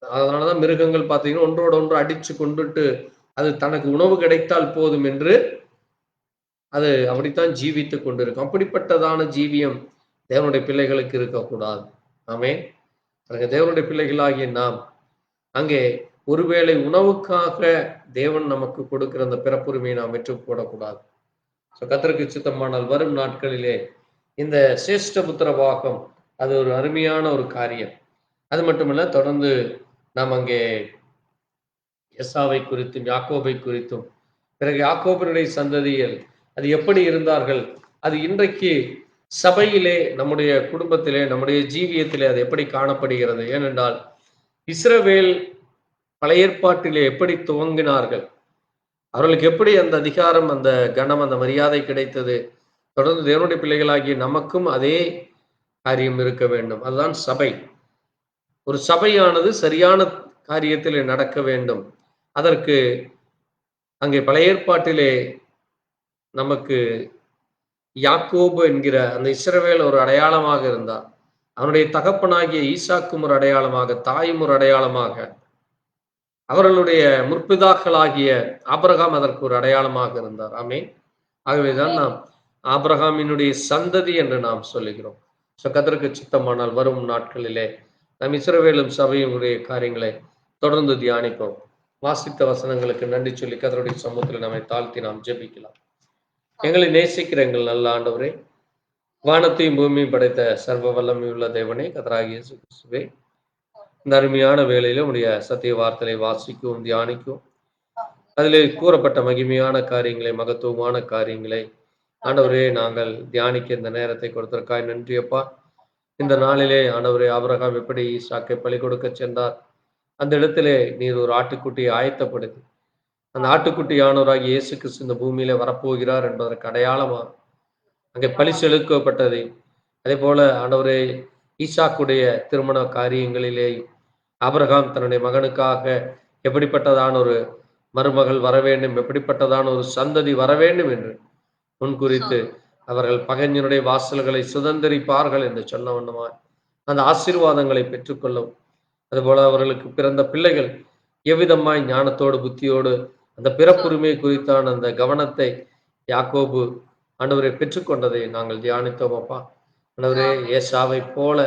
அதனாலதான் மிருகங்கள் பார்த்தீங்கன்னா ஒன்றோடு ஒன்று அடிச்சு கொண்டுட்டு அது தனக்கு உணவு கிடைத்தால் போதும் என்று அது அப்படித்தான் ஜீவித்து கொண்டிருக்கும். அப்படிப்பட்டதான ஜீவியம் தேவனுடைய பிள்ளைகளுக்கு இருக்கக்கூடாது. ஆமென். தேவனுடைய பிள்ளைகளாகிய நாம் அங்கே ஒருவேளை உணவுக்காக தேவன் நமக்கு கொடுக்கிற அந்த பிறப்புரிமையை நாம் வெற்றி போடக்கூடாது. கர்த்தருக்கு சித்தமானால் வரும் நாட்களிலே இந்த சேஷ்டபுத்திர பாகம் அது ஒரு அருமையான ஒரு காரியம். அது மட்டுமல்ல, தொடர்ந்து நாம் அங்கே எசாவை குறித்தும் யாக்கோபை குறித்தும், பிறகு யாக்கோபனுடைய சந்ததியில் அது எப்படி இருந்தார்கள், அது இன்றைக்கு சபையிலே, நம்முடைய குடும்பத்திலே, நம்முடைய ஜீவியத்திலே அது எப்படி காணப்படுகிறது. ஏனென்றால் இஸ்ரவேல் பழைய ஏற்பாட்டிலே எப்படி துவங்கினார்கள், அவர்களுக்கு எப்படி அந்த அதிகாரம், அந்த கனம், அந்த மரியாதை கிடைத்தது. தொடர்ந்து தேவனுடைய பிள்ளைகளாகிய நமக்கும் அதே காரியம் இருக்க வேண்டும். அதுதான் சபை. ஒரு சபையானது சரியான காரியத்தில் நடக்க வேண்டும். அதற்கு அங்கே பழைய ஏற்பாட்டிலே நமக்கு யாக்கோபு என்கிற அந்த இஸ்ரவேல் ஒரு அடையாளமாக இருந்தார். அவனுடைய தகப்பனாகிய ஈசாக்கும் ஒரு அடையாளமாக, தாயும் ஒரு அடையாளமாக, அவர்களுடைய முற்பிதாக்களாகிய ஆபிரகாம் அதற்கு ஒரு அடையாளமாக இருந்தார். ஆமென். ஆகவேதான் நாம் ஆபிரகாமினுடைய சந்ததி என்று நாம் சொல்லுகிறோம். கர்த்தருக்கு சித்தமானால் வரும் நாட்களிலே நாம் இஸ்ரவேலும் சபையினுடைய காரியங்களை தொடர்ந்து தியானிப்போம். வாசித்த வசனங்களுக்கு நன்றி சொல்லி கர்த்தருடைய சமூகத்தில் நம்மை தாழ்த்தி நாம் ஜெபிக்கலாம். எங்களை நேசிக்கிற எங்கள் நல்ல ஆண்டவரே, வானத்தையும் பூமியும் படைத்த சர்வ வல்லமையுள்ள தேவனே, கர்த்தராகிய இயேசு கிறிஸ்துவே, இந்த அருமையான வேளையில உடைய சத்திய வார்த்தையை வாசிக்கவும் தியானிக்கவும், அதிலே கூறப்பட்ட மகிமையான காரியங்களை, மகத்துவமான காரியங்களை ஆண்டவரே நாங்கள் தியானிக்க இந்த நேரத்தை கொடுத்ததற்காய் நன்றி அப்பா. இந்த நாளிலே ஆண்டவரே, ஆபிரகாம் எப்படி ஈசாக்கை பலி கொடுக்க சென்றார், அந்த இடத்திலே நீர் ஒரு ஆட்டுக்குட்டியை ஆயத்தப்படுத்தி, அந்த ஆட்டுக்குட்டியானவராகி இயேசு கிறிஸ்து இந்த பூமியில வரப்போகிறார் என்பதற்கு அடையாளமா அங்கே பலி செலுத்தப்பட்டது. அதே போல ஆண்டவரே, ஈசாக்குடைய திருமண காரியங்களிலே ஆபிரகாம் தன்னுடைய மகனுக்காக எப்படிப்பட்டதான ஒரு மருமகள் வர வேண்டும், எப்படிப்பட்டதான ஒரு சந்ததி வர வேண்டும் என்று முன்குறித்து அவர்கள் பகைஞனுடைய வாசல்களை சுதந்திரிப்பார்கள் என்று சொன்ன வண்ணமாய் அந்த ஆசீர்வாதங்களை பெற்றுக்கொள்ளும். அதுபோல அவர்களுக்கு பிறந்த பிள்ளைகள் எவ்விதமாய் ஞானத்தோடு புத்தியோடு அந்த பிறப்புரிமை குறித்தான அந்த கவனத்தை யாக்கோபு ஆண்டவரை பெற்றுக்கொண்டதை நாங்கள் தியானித்தோம் அப்பா. ஆண்டவரே, ஏசாவை போல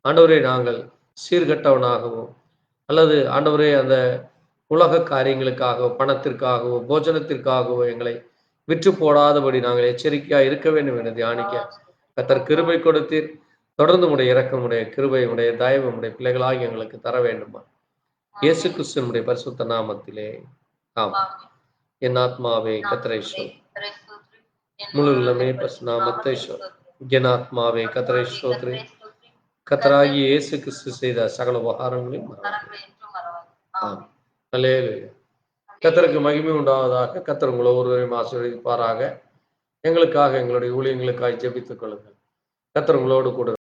ஆண்டவரே நாங்கள் சீர்கட்டவனாகவும் அல்லது ஆண்டவரே அந்த உலக காரியங்களுக்காகவோ, பணத்திற்காகவோ, போஜனத்திற்காகவோ எங்களை விற்று போடாதபடி நாங்கள் எச்சரிக்கையாக இருக்க வேண்டும் என்று தியானிக்க கர்த்தர் கிருபை கொடுத்தீர். தொடர்ந்து உடைய இரக்கம், உடைய கிருபை, உடைய தயவு உடைய பிள்ளைகளாகி எங்களுக்கு தர வேண்டுமா இயேசு கிறிஸ்துவினுடைய பரிசுத்த நாமத்திலே ஆம். என் ஆத்மாவே கர்த்தரை ஸ்தோத்திரி, முழு உள்ளமே நாமத்தை ஸ்தோத்திரி. என் ஆத்மாவே கர்த்தரை ஸ்தோத்திரி, கர்த்தராகிய இயேசு கிறிஸ்து செய்த சகல உபகாரங்களையும் ஆம். அல்லேலூயா. கர்த்தருக்கு மகிமை உண்டாவதாக. கர்த்தர் உங்களை ஒருவரையும் ஆசீர்வதிப்பாராக. எங்களுக்காக, எங்களுடைய ஊழியங்களுக்காக ஜெபித்துக் கொள்ளுங்கள். கர்த்தர் உங்களோடு கூட